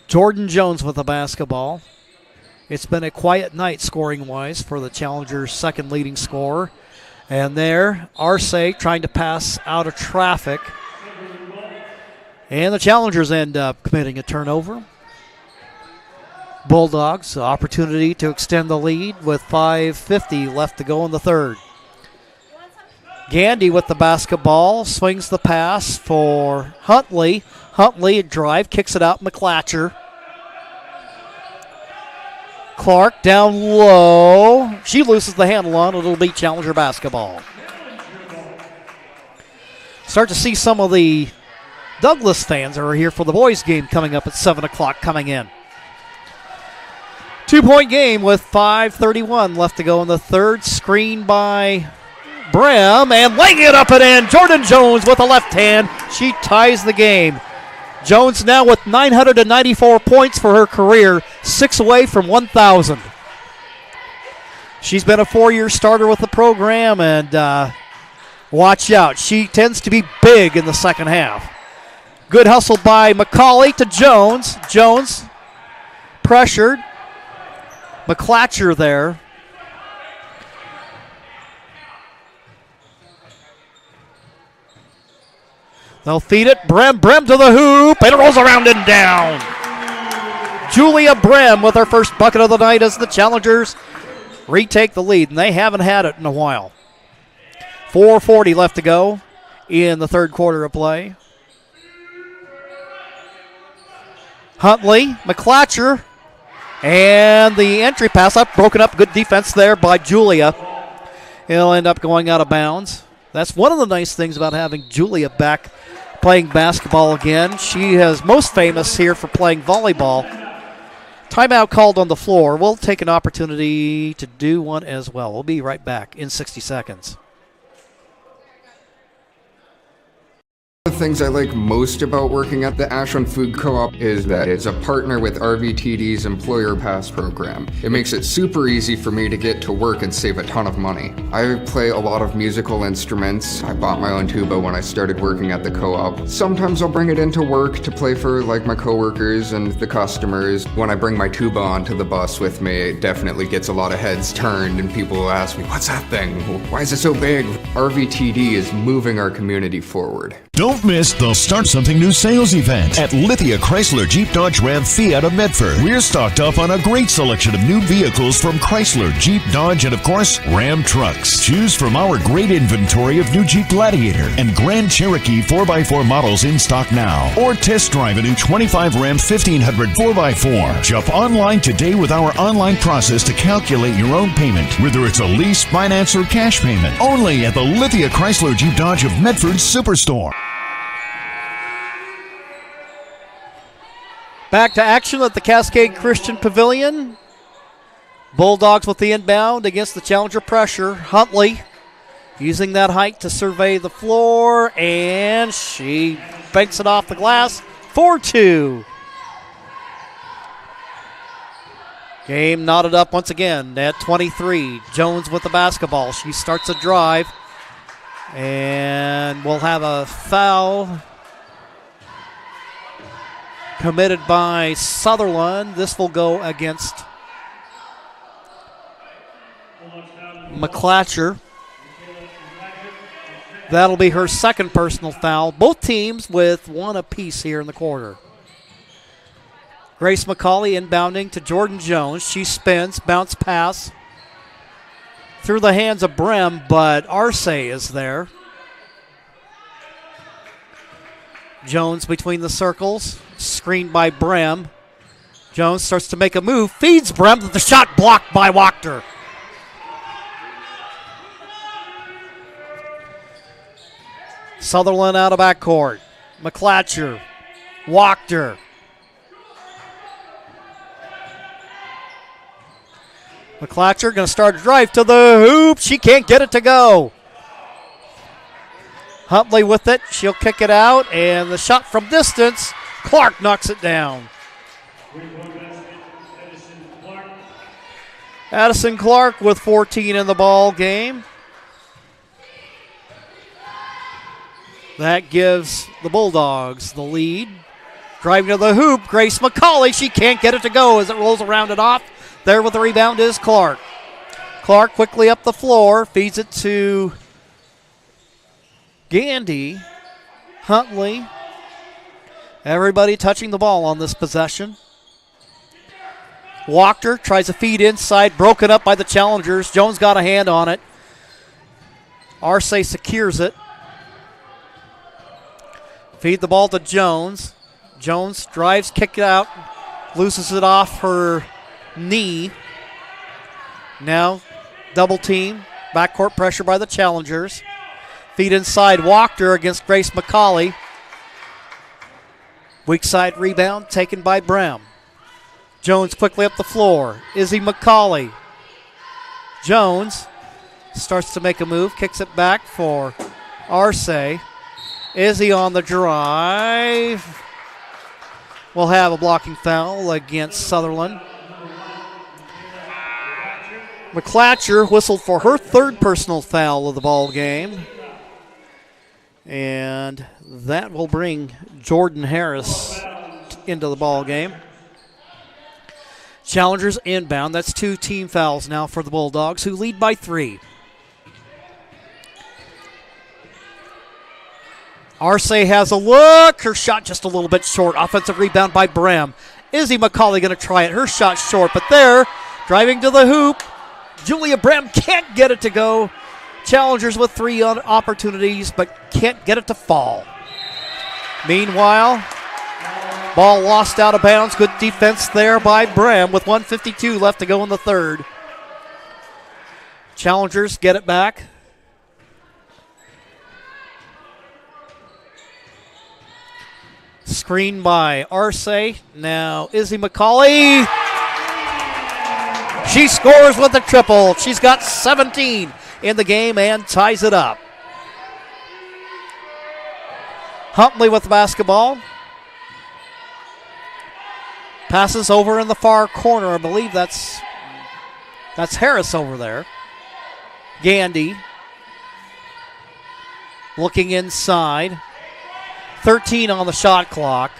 Jordan Jones with the basketball. It's been a quiet night scoring-wise for the Challengers' second leading scorer. And there, Arce trying to pass out of traffic. And the Challengers end up committing a turnover. Bulldogs, opportunity to extend the lead with 5:50 left to go in the third. Gandy with the basketball, swings the pass for Huntley. Huntley, a drive, kicks it out, McClatcher. Clark down low. She loses the handle on it. It'll be Challenger basketball. Start to see some of the Douglas fans that are here for the boys game coming up at 7 o'clock coming in. 2-point game with 5:31 left to go in the third. Screen by Brem and laying it up and in. Jordan Jones with a left hand. She ties the game. Jones now with 994 points for her career, 6 away from 1,000. She's been a 4-year starter with the program, and watch out. She tends to be big in the second half. Good hustle by McCauley to Jones. Jones pressured. McClatcher there. They'll feed it. Brem to the hoop, and it rolls around and down. Julia Brem with her first bucket of the night as the Challengers retake the lead, and they haven't had it in a while. 4:40 left to go in the third quarter of play. Huntley, McClatcher, and the entry pass up, broken up. Good defense there by Julia. It'll end up going out of bounds. That's one of the nice things about having Julia back playing basketball again. She is most famous here for playing volleyball. Timeout called on the floor. We'll take an opportunity to do one as well. We'll be right back in 60 seconds. One of the things I like most about working at the Ashland Food Co-op is that it's a partner with RVTD's Employer Pass program. It makes it super easy for me to get to work and save a ton of money. I play a lot of musical instruments. I bought my own tuba when I started working at the co-op. Sometimes I'll bring it into work to play for like my coworkers and the customers. When I bring my tuba onto the bus with me, it definitely gets a lot of heads turned and people will ask me, what's that thing? Why is it so big? RVTD is moving our community forward. Don't miss the Start Something New sales event at Lithia Chrysler Jeep Dodge Ram Fiat of Medford. We're stocked up on a great selection of new vehicles from Chrysler, Jeep, Dodge, and of course, Ram trucks. Choose from our great inventory of new Jeep Gladiator and Grand Cherokee 4x4 models in stock now. Or test drive a new 25 Ram 1500 4x4. Shop online today with our online process to calculate your own payment, whether it's a lease, finance, or cash payment. Only at the Lithia Chrysler Jeep Dodge of Medford Superstore. Back to action at the Cascade Christian Pavilion. Bulldogs with the inbound against the Challenger pressure. Huntley using that height to survey the floor, and she banks it off the glass. 4-2. Game knotted up once again at 23. Jones with the basketball. She starts a drive, and we'll have a foul committed by Sutherlin. This will go against McClatcher. That'll be her second personal foul. Both teams with one apiece here in the quarter. Grace McCauley inbounding to Jordan Jones. She spins, bounce pass through the hands of Brem, but Arce is there. Jones between the circles, screened by Brem. Jones starts to make a move, feeds Brem, but the shot blocked by Wachter. Sutherlin out of backcourt. McClatcher, Wachter. McClatcher going to start a drive to the hoop. She can't get it to go. Huntley with it. She'll kick it out, and the shot from distance, Clark knocks it down. Addison Clark with 14 in the ball game. That gives the Bulldogs the lead. Driving to the hoop, Grace McCauley. She can't get it to go as it rolls around and off. There with the rebound is Clark. Clark quickly up the floor, feeds it to Gandy. Huntley. Everybody touching the ball on this possession. Wachter tries to feed inside, broken up by the challengers. Jones got a hand on it. Arce secures it. Feed the ball to Jones. Jones drives, kick it out, looses it off her knee. Now double team, backcourt pressure by the challengers. Feed inside, Wachter against Grace McCauley. Weak side rebound taken by Brown. Jones quickly up the floor. Izzy McCauley. Jones starts to make a move, kicks it back for Arce. Izzy on the drive. Will have a blocking foul against Sutherlin. McClatcher whistled for her third personal foul of the ball game. And that will bring Jordan Harris into the ball game. Challengers inbound. That's 2 team fouls now for the Bulldogs, who lead by 3. Arce has a look. Her shot just a little bit short. Offensive rebound by Brem. Izzy McCauley going to try it. Her shot short, but there, driving to the hoop. Julia Brem can't get it to go. Challengers with 3 opportunities, but can't get it to fall. Meanwhile, ball lost out of bounds. Good defense there by Brem with 1:52 left to go in the third. Challengers get it back. Screen by Arce. Now Izzy McCauley. She scores with a triple. She's got 17 in the game and ties it up. Huntley with the basketball. Passes over in the far corner. I believe that's Harris over there. Gandy looking inside. 13 on the shot clock.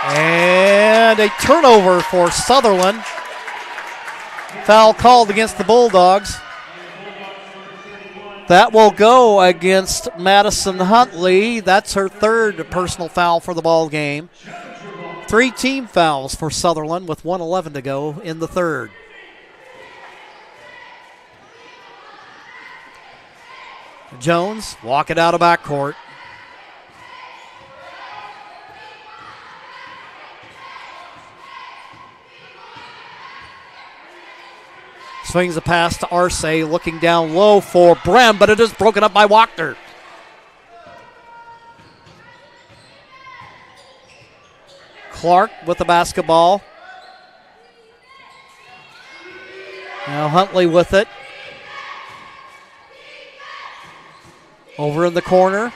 And a turnover for Sutherlin. Foul called against the Bulldogs. That will go against Madison Huntley. That's her third personal foul for the ball game. 3 team fouls for Sutherlin with 1:11 to go in the third. Jones walk it out of backcourt. Swings a pass to Arce, looking down low for Brem, but it is broken up by Wachter. Clark with the basketball. Now Huntley with it. Over in the corner,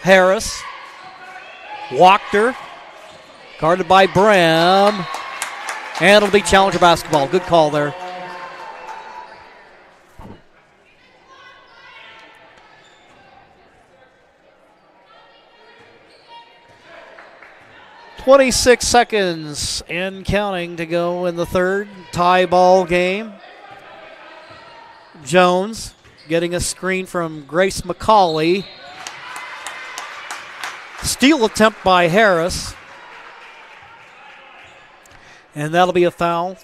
Harris. Wachter, guarded by Brem. And it'll be challenger basketball. Good call there. .26 seconds and counting to go in the third. Tie ball game. Jones getting a screen from Grace McCauley. Steal attempt by Harris. And that'll be a foul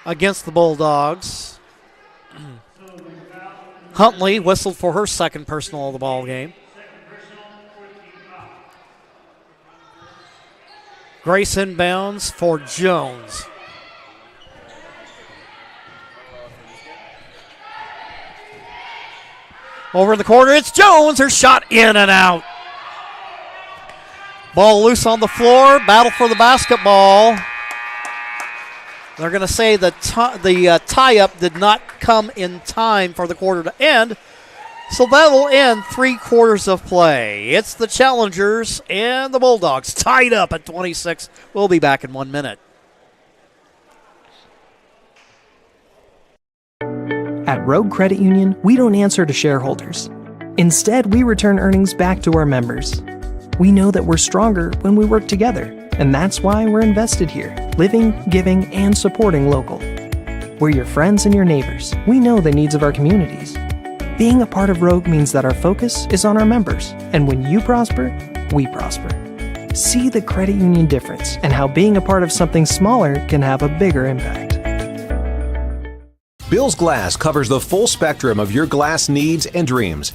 against the Bulldogs. Huntley whistled for her second personal of the ball game. Grace inbounds for Jones. Over in the corner, it's Jones. Her shot in and out. Ball loose on the floor. Battle for the basketball. They're going to say the tie-up did not come in time for the quarter to end, so that will end 3 quarters of play. It's the Challengers and the Bulldogs tied up at 26. We'll be back in 1 minute. At Rogue Credit Union, we don't answer to shareholders. Instead, we return earnings back to our members. We know that we're stronger when we work together, and that's why we're invested here, living, giving, and supporting local. We're your friends and your neighbors. We know the needs of our communities. Being a part of Rogue means that our focus is on our members, and when you prosper, we prosper. See the credit union difference and how being a part of something smaller can have a bigger impact. Bill's Glass covers the full spectrum of your glass needs and dreams.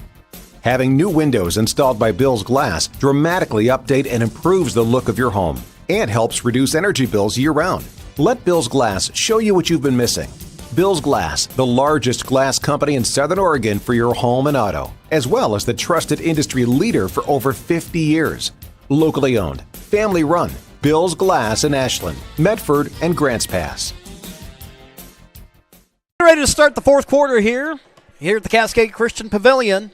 Having new windows installed by Bill's Glass dramatically update and improves the look of your home and helps reduce energy bills year-round. Let Bill's Glass show you what you've been missing. Bill's Glass, the largest glass company in Southern Oregon for your home and auto, as well as the trusted industry leader for over 50 years. Locally owned, family run, Bill's Glass in Ashland, Medford, and Grants Pass. Ready to start the fourth quarter here at the Cascade Christian Pavilion.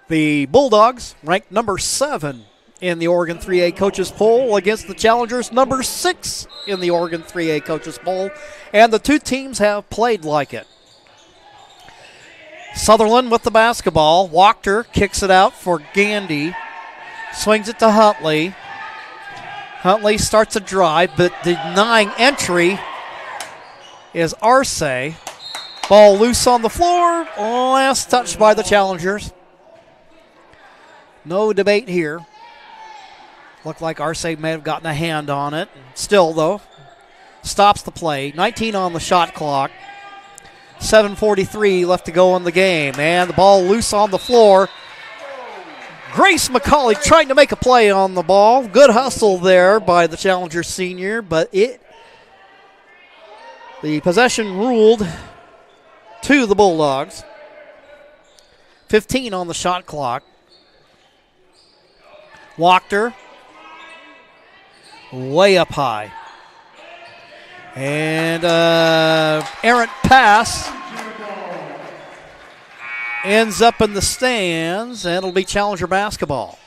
The Bulldogs ranked number 7 in the Oregon 3A Coaches Poll against the Challengers, number 6 in the Oregon 3A Coaches Poll, and the two teams have played like it. Sutherlin with the basketball. Wachter kicks it out for Gandy. Swings it to Huntley. Huntley starts a drive, but denying entry is Arce. Ball loose on the floor. Last touch by the Challengers. No debate here. Looked like Arce may have gotten a hand on it. Still, though, stops the play. 19 on the shot clock. 7:43 left to go in the game. And the ball loose on the floor. Grace McCauley trying to make a play on the ball. Good hustle there by the Challenger senior, but the possession ruled to the Bulldogs. 15 on the shot clock. Wachter way up high. And errant pass ends up in the stands, and it'll be Challenger basketball.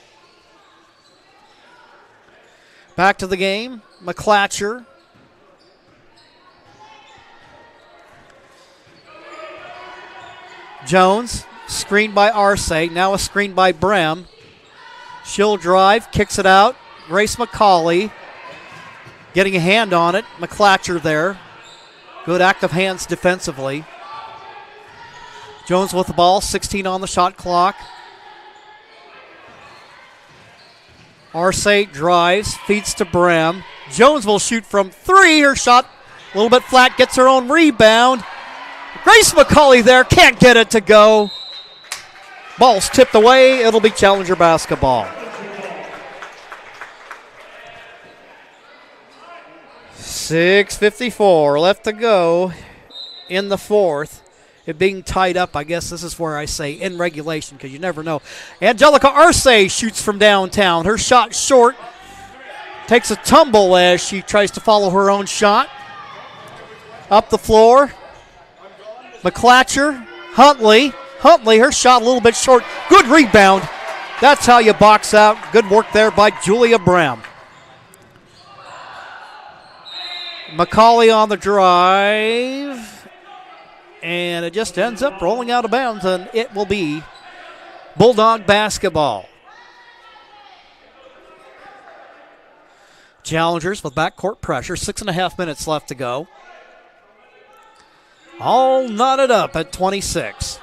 Back to the game. McClatcher. Jones, screened by Arce, now a screen by Brem. She'll drive, kicks it out. Grace McCauley getting a hand on it. McClatcher there. Good active hands defensively. Jones with the ball, 16 on the shot clock. Arce drives, feeds to Brem. Jones will shoot from 3. Her shot a little bit flat, gets her own rebound. Grace McCauley there, can't get it to go. Ball's tipped away, it'll be Challenger basketball. 6:54 left to go in the fourth. It being tied up, I guess this is where I say in regulation, because you never know. Angelica Arce shoots from downtown. Her shot short. Takes a tumble as she tries to follow her own shot. Up the floor. McClatcher. Huntley, her shot a little bit short. Good rebound. That's how you box out. Good work there by Julia Brem. McCauley on the drive. And it just ends up rolling out of bounds, and it will be Bulldog basketball. Challengers with backcourt pressure. 6.5 minutes left to go. All knotted up at 26.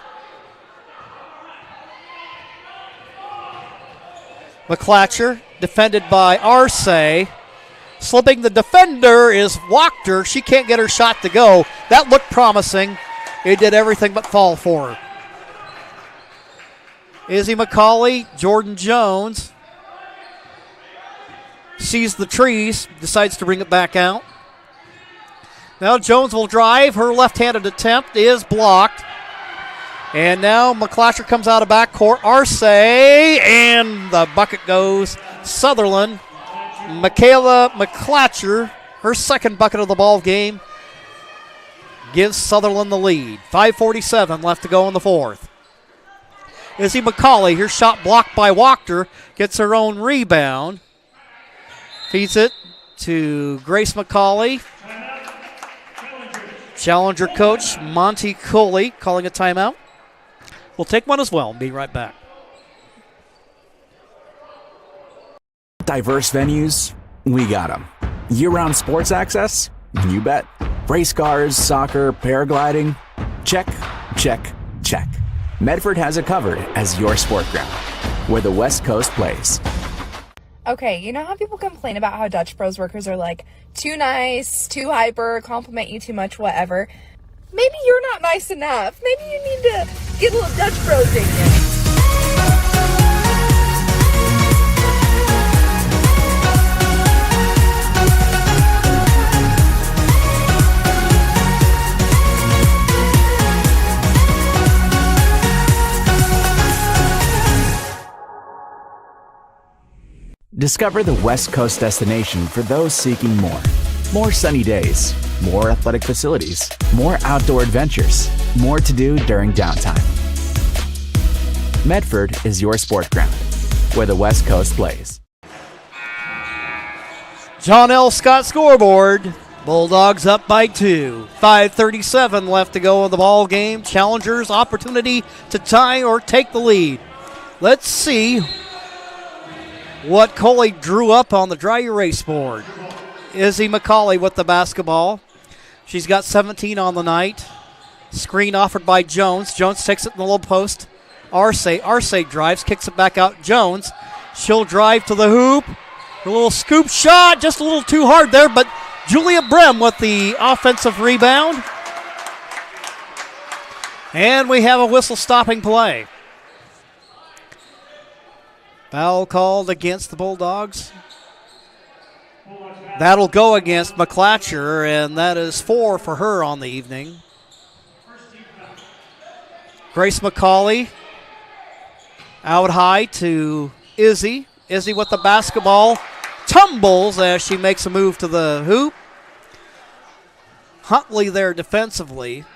McClatcher defended by Arce. Slipping the defender is Wachter. She can't get her shot to go. That looked promising. It did everything but fall for her. Izzy McCauley, Jordan Jones. Sees the trees, decides to bring it back out. Now Jones will drive. Her left-handed attempt is blocked. And now McClatcher comes out of backcourt. Arce, and the bucket goes Sutherlin. Michaela McClatcher her second bucket of the ball game, gives Sutherlin the lead. 5:47 left to go in the fourth. Izzy McCauley, her shot blocked by Wachter, gets her own rebound. Feeds it to Grace McCauley. Challenger coach Monty Coley calling a timeout. We'll take one as well and be right back. Diverse venues, we got them. Year-round sports access? You bet. Race cars, soccer, paragliding? Check, check, check. Medford has it covered as your sport ground, where the West Coast plays. Okay, you know how people complain about how Dutch Bros workers are like too nice, too hyper, compliment you too much, whatever? Maybe you're not nice enough. Maybe you need to get a little Dutch Bros in you. Discover the West Coast destination for those seeking more. More sunny days, more athletic facilities, more outdoor adventures, more to do during downtime. Medford is your sport ground, where the West Coast plays. John L. Scott scoreboard. Bulldogs up by 2. 5:37 left to go in the ball game. Challengers opportunity to tie or take the lead. Let's see what Coley drew up on the dry erase board. Izzy McCauley with the basketball. She's got 17 on the night. Screen offered by Jones. Jones takes it in the low post. Arce drives, kicks it back out. Jones, she'll drive to the hoop. A little scoop shot, just a little too hard there, but Julia Brem with the offensive rebound. And we have a whistle stopping play. Foul called against the Bulldogs. That'll go against McClatcher, and that is 4 for her on the evening. Grace McCauley out high to Izzy. Izzy with the basketball. Tumbles as she makes a move to the hoop. Huntley there defensively.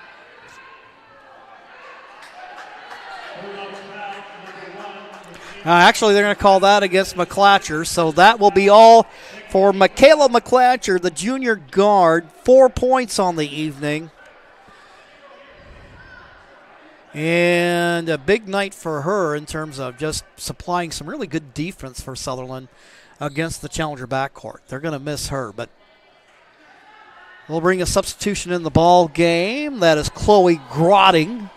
Actually, they're going to call that against McClatcher, so that will be all for Michaela McClatcher, the junior guard. 4 points on the evening. And a big night for her in terms of just supplying some really good defense for Sutherlin against the Challenger backcourt. They're going to miss her, but we'll bring a substitution in the ball game. That is Chloe Grotting.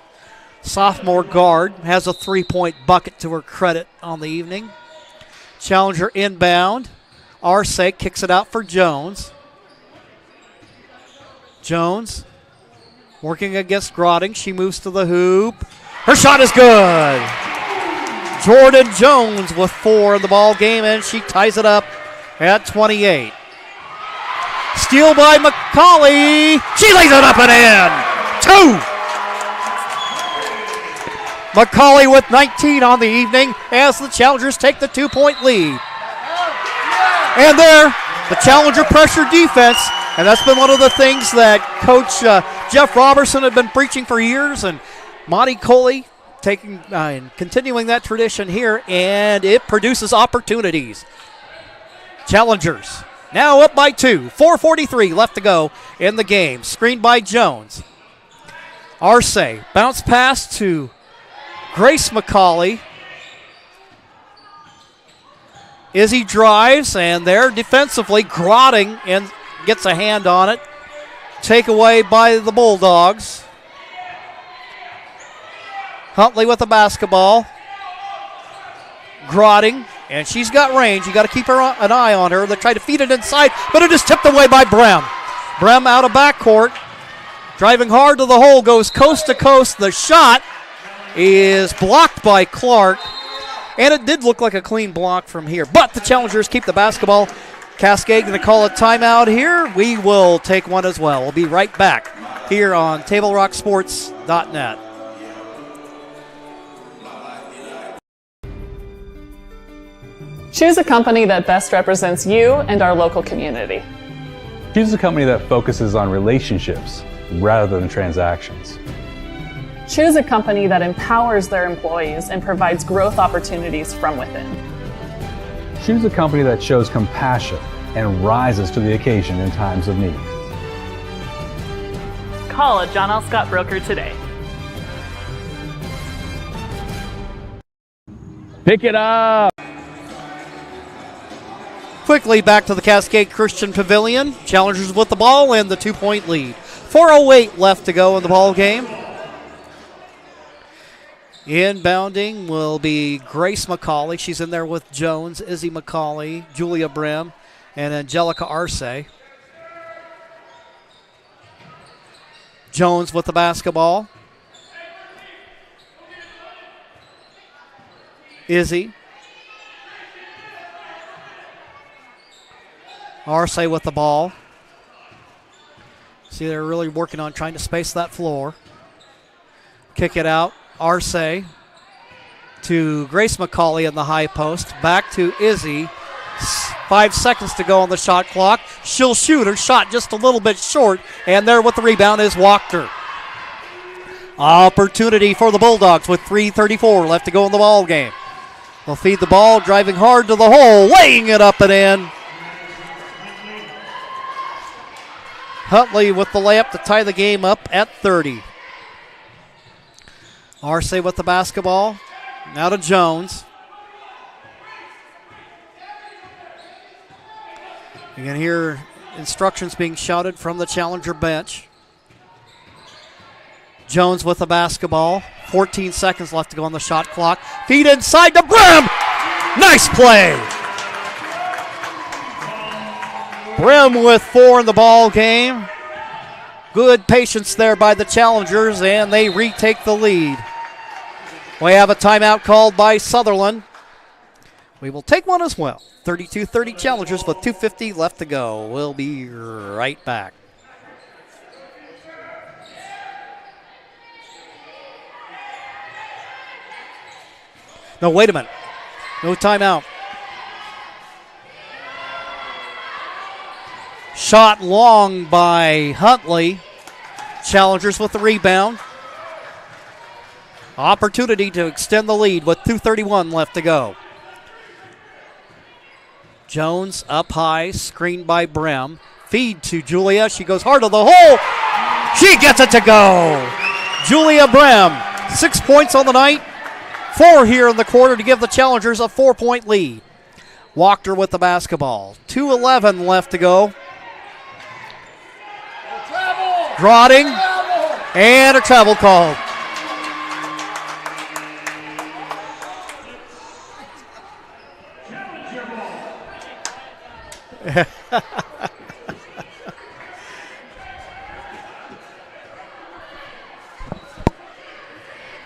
Sophomore guard, has a 3-point bucket to her credit on the evening. Challenger inbound. Arce kicks it out for Jones. Jones working against Grotting. She moves to the hoop. Her shot is good. Jordan Jones with 4 in the ball game, and she ties it up at 28. Steal by McCauley. She lays it up and in. 2. McCauley with 19 on the evening as the Challengers take the 2-point lead. And there, the Challenger pressure defense, and that's been one of the things that Coach Jeff Robertson had been preaching for years, and Monty Coley taking and continuing that tradition here, and it produces opportunities. Challengers now up by 2. 4:43 left to go in the game. Screened by Jones. Arce, bounce pass to Grace McCauley. Izzy drives, and there defensively, Grotting and gets a hand on it. Take away by the Bulldogs. Huntley with the basketball. Grotting, and she's got range. You got to keep an eye on her. They try to feed it inside, but it is tipped away by Brem. Brem out of backcourt. Driving hard to the hole, goes coast to coast. The shot is blocked by Clark, and it did look like a clean block from here, but the Challengers keep the basketball. Cascade going to call a timeout here. We will take one as well. We'll be right back here on TableRockSports.net. Choose a company that best represents you and our local community. Choose a company that focuses on relationships rather than transactions. Choose a company that empowers their employees and provides growth opportunities from within. Choose a company that shows compassion and rises to the occasion in times of need. Call a John L. Scott broker today. Pick it up. Quickly back to the Cascade Christian Pavilion. Challengers with the ball and the 2-point lead. 4:08 left to go in the ball game. Inbounding will be Grace McCauley. She's in there with Jones, Izzy McCauley, Julia Brim, and Angelica Arce. Jones with the basketball. Izzy. Arce with the ball. See, they're really working on trying to space that floor. Kick it out. Arce to Grace McCauley in the high post. Back to Izzy. 5 seconds to go on the shot clock. She'll shoot. Her shot just a little bit short. And there with the rebound is Wachter. Opportunity for the Bulldogs with 3:34 left to go in the ball game. They'll feed the ball, driving hard to the hole, laying it up and in. Huntley with the layup to tie the game up at 30. Arce with the basketball. Now to Jones. You can hear instructions being shouted from the challenger bench. Jones with the basketball. 14 seconds left to go on the shot clock. Feed inside to Brim. Nice play. Brim with 4 in the ball game. Good patience there by the challengers, and they retake the lead. We have a timeout called by Sutherlin. We will take one as well. 32-30 challengers with 2:50 left to go. We'll be right back. No, wait a minute. No timeout. Shot long by Huntley. Challengers with the rebound. Opportunity to extend the lead with 2:31 left to go. Jones up high, screened by Brim. Feed to Julia. She goes hard to the hole. She gets it to go. Julia Brim, 6 points on the night. 4 here in the quarter to give the challengers a 4-point lead. Wachter with the basketball. 2:11 left to go. Drotting, and a travel call.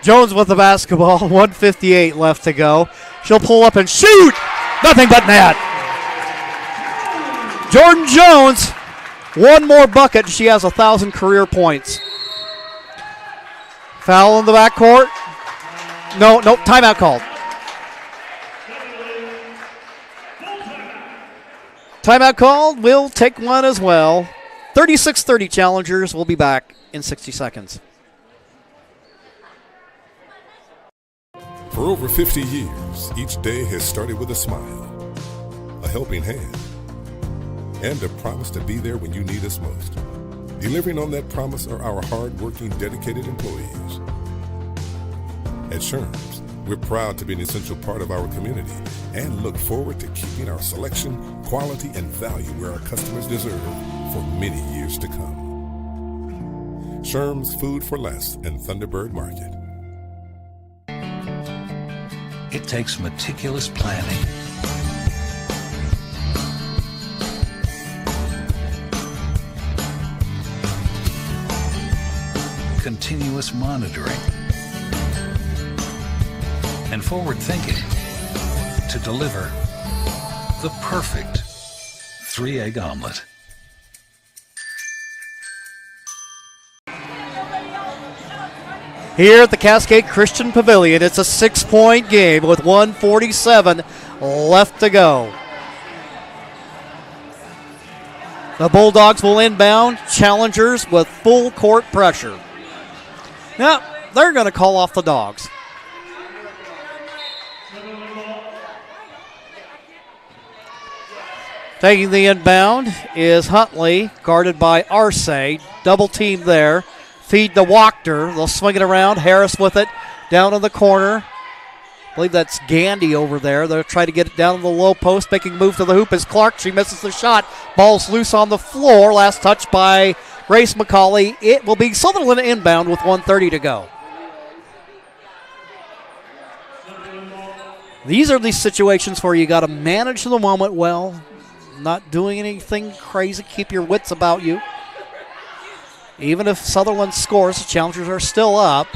Jones with the basketball, 1:58 left to go. She'll pull up and shoot! Nothing but net. Jordan Jones, one more bucket, she has 1,000 career points. Foul in the backcourt. No, timeout called. Timeout called. We'll take one as well. 36-30 challengers. We'll be back in 60 seconds. For over 50 years, each day has started with a smile, a helping hand, and a promise to be there when you need us most. Delivering on that promise are our hard-working, dedicated employees. At Sherms, we're proud to be an essential part of our community and look forward to keeping our selection, quality, and value where our customers deserve for many years to come. Sherms Food for Less and Thunderbird Market. It takes meticulous planning, continuous monitoring, and forward thinking to deliver the perfect 3-egg omelet. Here at the Cascade Christian Pavilion, it's a 6-point game with 1:47 left to go. The Bulldogs will inbound. Challengers with full court pressure. Now, they're going to call off the Dogs. Taking the inbound is Huntley, guarded by Arce. Double team there. Feed to Wachter. They'll swing it around. Harris with it down in the corner. I believe that's Gandy over there. They'll try to get it down in the low post. Making a move to the hoop is Clark. She misses the shot. Ball's loose on the floor. Last touch by Grace McCauley. It will be Sutherland inbound with 1:30 to go. These are these situations where you got to manage the moment well. Not doing anything crazy. Keep your wits about you. Even if Sutherland scores, the Challengers are still up.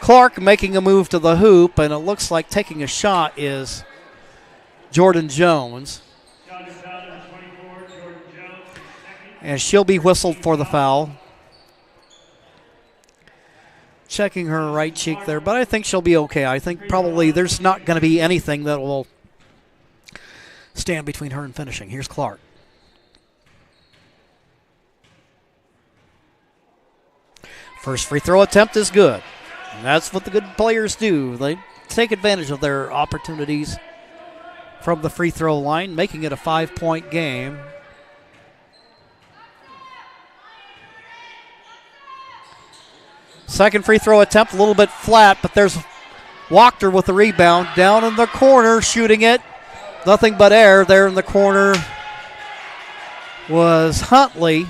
Clark making a move to the hoop, and it looks like taking a shot is Jordan Jones. And she'll be whistled for the foul. Checking her right cheek there, but I think she'll be okay. I think probably there's not going to be anything that will stand between her and finishing. Here's Clark. First free throw attempt is good. And that's what the good players do. They take advantage of their opportunities from the free throw line, making it a 5-point game. Second free throw attempt, a little bit flat, but there's Wachter with the rebound. Down in the corner, shooting it. Nothing but air there in the corner was Huntley.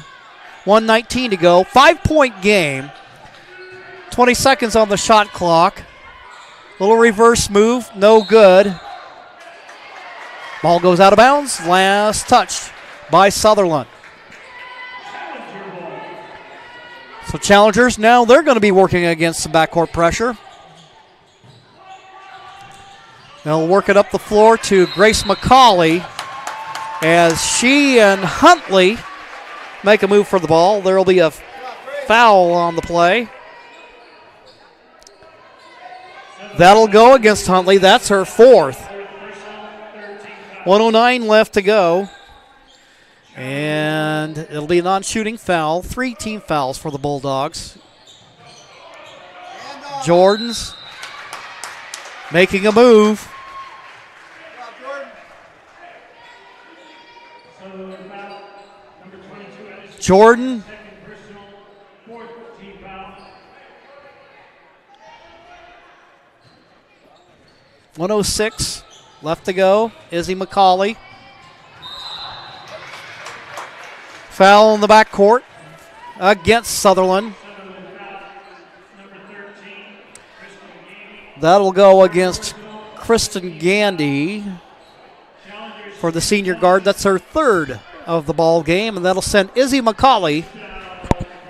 1:19 to go. 5-point game. 20 seconds on the shot clock. Little reverse move, no good. Ball goes out of bounds. Last touch by Sutherland. So Challengers, now they're going to be working against some backcourt pressure. They'll work it up the floor to Grace McCauley as she and Huntley make a move for the ball. There will be a foul on the play. That'll go against Huntley. That's her fourth. 1:09 left to go. And it'll be a non-shooting foul. 3 team fouls for the Bulldogs. Jordan's making a move. Jordan. .106 left to go. Izzy McCauley. Foul in the backcourt against Sutherland. That'll go against Kristen Gandy for the senior guard. That's her third of the ball game, and that'll send Izzy McCauley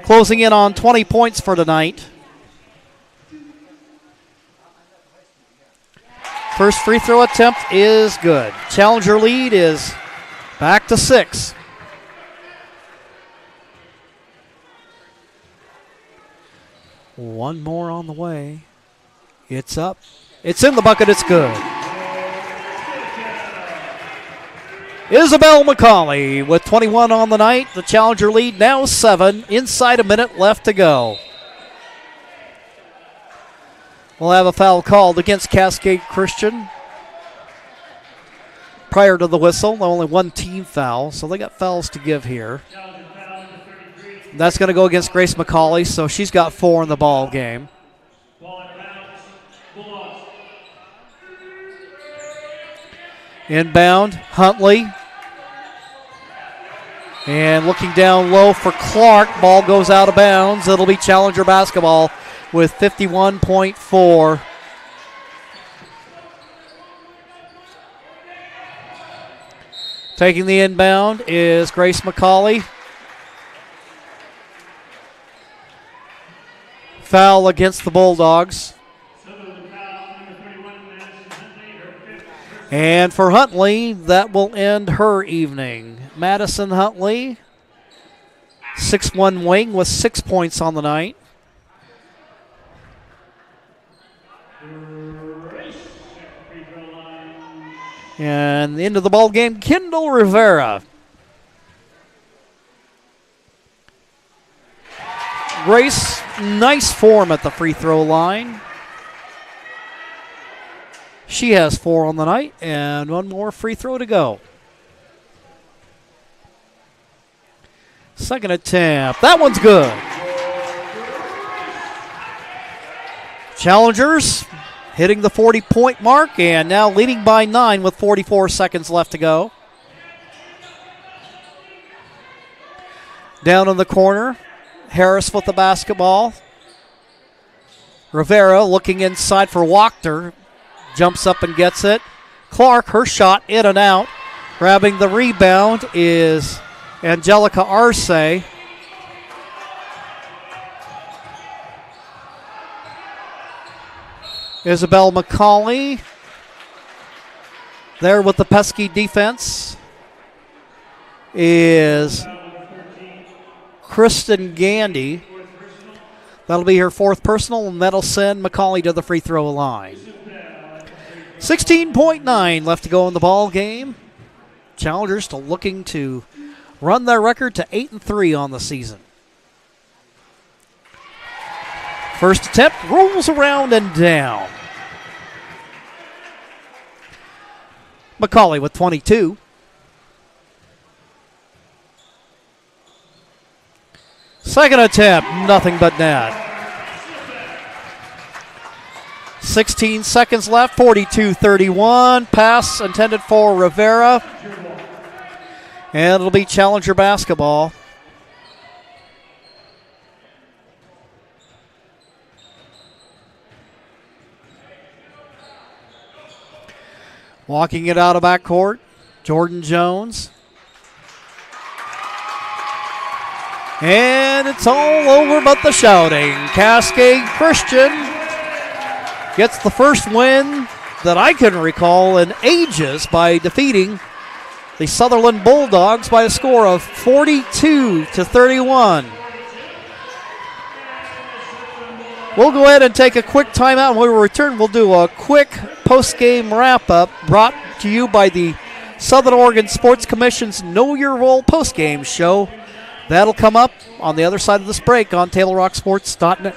closing in on 20 points for tonight. First free throw attempt is good. Challenger lead is back to 6. One more on the way. It's up. It's in the bucket. It's good. Isabel McCauley with 21 on the night. The Challenger lead now 7. Inside a minute left to go. We'll have a foul called against Cascade Christian. Prior to the whistle, only one team foul, so they got fouls to give here. That's going to go against Grace McCauley, so she's got 4 in the ball game. Inbound, Huntley. And looking down low for Clark. Ball goes out of bounds. It'll be Challenger basketball with 51.4. Taking the inbound is Grace McCauley. Foul against the Bulldogs. And for Huntley, that will end her evening. Madison Huntley, 6'1" wing with 6 points on the night. And into the ball game, Kendall Rivera. Grace, nice form at the free throw line. She has 4 on the night, and one more free throw to go. Second attempt. That one's good. Challengers hitting the 40-point mark and now leading by 9 with 44 seconds left to go. Down in the corner, Harris with the basketball. Rivera looking inside for Wachter. Jumps up and gets it. Clark, her shot in and out. Grabbing the rebound is Angelica Arce. Isabel McCauley there with the pesky defense is Kristen Gandy. That'll be her 4th personal, and that'll send McCauley to the free throw line. 16.9 left to go in the ball game. Challengers still looking to run their record to 8-3 on the season. First attempt rolls around and down. McCauley with 22. Second attempt, nothing but net. 16 seconds left, 42-31. Pass intended for Rivera. And it'll be Challenger basketball. Walking it out of backcourt, Jordan Jones. And it's all over but the shouting. Cascade Christian gets the first win that I can recall in ages by defeating the Sutherlin Bulldogs by a score of 42-31. We'll go ahead and take a quick timeout. When we return, we'll do a quick post-game wrap-up brought to you by the Southern Oregon Sports Commission's Know Your Role post-game show. That'll come up on the other side of this break on TableRockSports.net.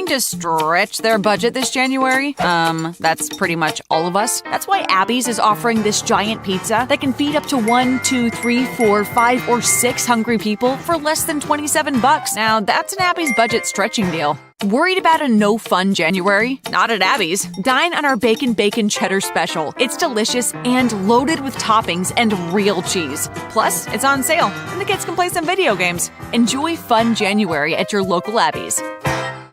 To stretch their budget this January? That's pretty much all of us. That's why Abby's is offering this giant pizza that can feed up to 1, 2, 3, 4, 5, or 6 hungry people for less than $27. Now, that's an Abby's budget stretching deal. Worried about a no-fun January? Not at Abby's. Dine on our Bacon Cheddar Special. It's delicious and loaded with toppings and real cheese. Plus, it's on sale, and the kids can play some video games. Enjoy fun January at your local Abby's.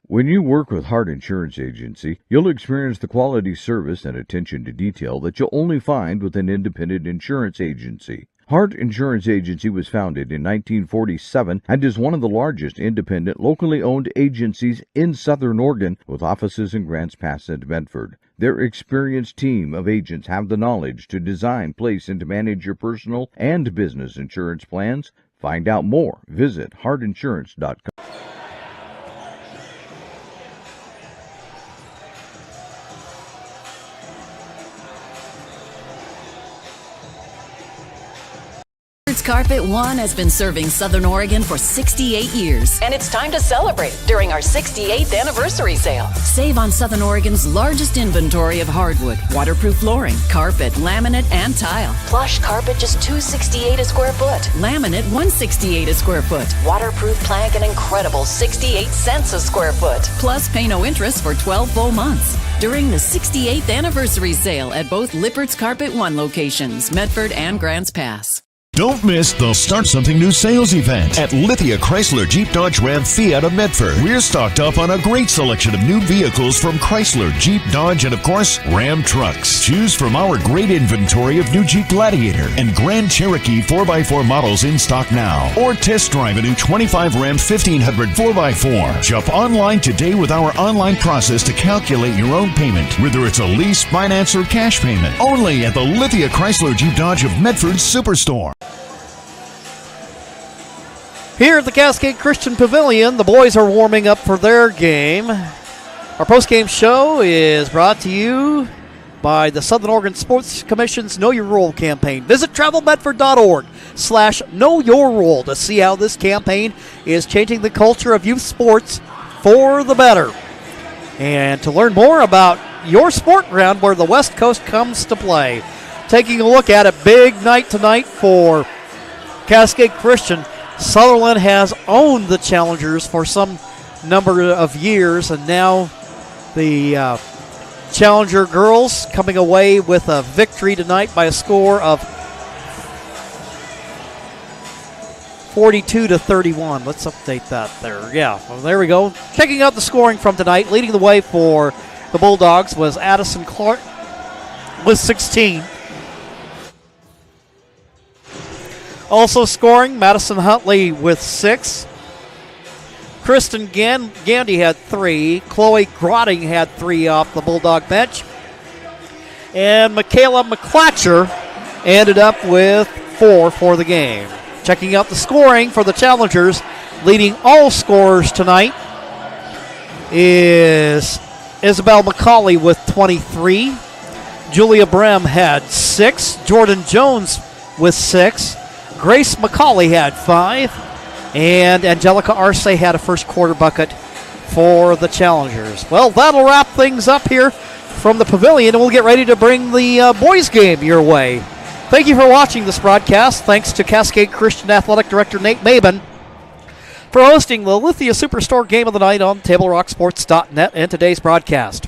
When you work with Hart Insurance Agency, you'll experience the quality service and attention to detail that you'll only find with an independent insurance agency. Hart Insurance Agency was founded in 1947 and is one of the largest independent, locally owned agencies in Southern Oregon, with offices in Grants Pass and Medford. Their experienced team of agents have the knowledge to design, place, and to manage your personal and business insurance plans. Find out more. Visit hartinsurance.com. Carpet One has been serving Southern Oregon for 68 years. And it's time to celebrate during our 68th anniversary sale. Save on Southern Oregon's largest inventory of hardwood, waterproof flooring, carpet, laminate, and tile. Plush carpet just $268 a square foot. Laminate $168 a square foot. Waterproof plank an incredible 68 cents a square foot. Plus pay no interest for 12 full months. During the 68th anniversary sale at both Lippert's Carpet One locations, Medford and Grants Pass. Don't miss the Start Something New sales event at Lithia Chrysler Jeep Dodge Ram Fiat of Medford. We're stocked up on a great selection of new vehicles from Chrysler, Jeep, Dodge, and of course, Ram trucks. Choose from our great inventory of new Jeep Gladiator and Grand Cherokee 4x4 models in stock now. Or test drive a new 25 Ram 1500 4x4. Shop online today with our online process to calculate your own payment, whether it's a lease, finance, or cash payment. Only at the Lithia Chrysler Jeep Dodge of Medford Superstore. Here at the Cascade Christian Pavilion, the boys are warming up for their game. Our post-game show is brought to you by the Southern Oregon Sports Commission's Know Your Role campaign. Visit travelmedford.org/Know Your Role to see how this campaign is changing the culture of youth sports for the better. And to learn more about your sport ground where the West Coast comes to play. Taking a look at a big night tonight for Cascade Christian. Sutherlin has owned the Challengers for some number of years, and now the Challenger girls coming away with a victory tonight by a score of 42-31. Let's update that there. Yeah, well, there we go. Checking out the scoring from tonight. Leading the way for the Bulldogs was Addison Clark with 16. Also scoring, Madison Huntley with 6. Kristen Gandy had 3. Chloe Grotting had 3 off the Bulldog bench. And Michaela McClatcher ended up with 4 for the game. Checking out the scoring for the Challengers, leading all scorers tonight is Isabel McCauley with 23. Julia Brem had 6. Jordan Jones with 6. Grace McCauley had 5. And Angelica Arce had a first quarter bucket for the Challengers. Well, that'll wrap things up here from the pavilion, and we'll get ready to bring the boys' game your way. Thank you for watching this broadcast. Thanks to Cascade Christian Athletic Director Nate Maben for hosting the Lithia Superstore Game of the Night on TableRockSports.net and today's broadcast.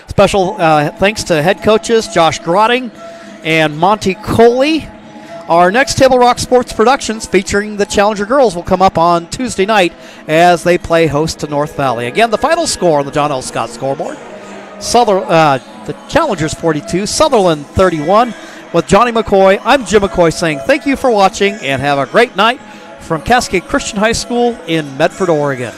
Special thanks to head coaches Josh Grotting and Monty Coley. Our next Table Rock Sports Productions featuring the Challenger girls will come up on Tuesday night as they play host to North Valley. Again, the final score on the John L. Scott scoreboard. The Challengers 42, Sutherlin 31. With Johnny McCoy, I'm Jim McCoy saying thank you for watching and have a great night from Cascade Christian High School in Medford, Oregon.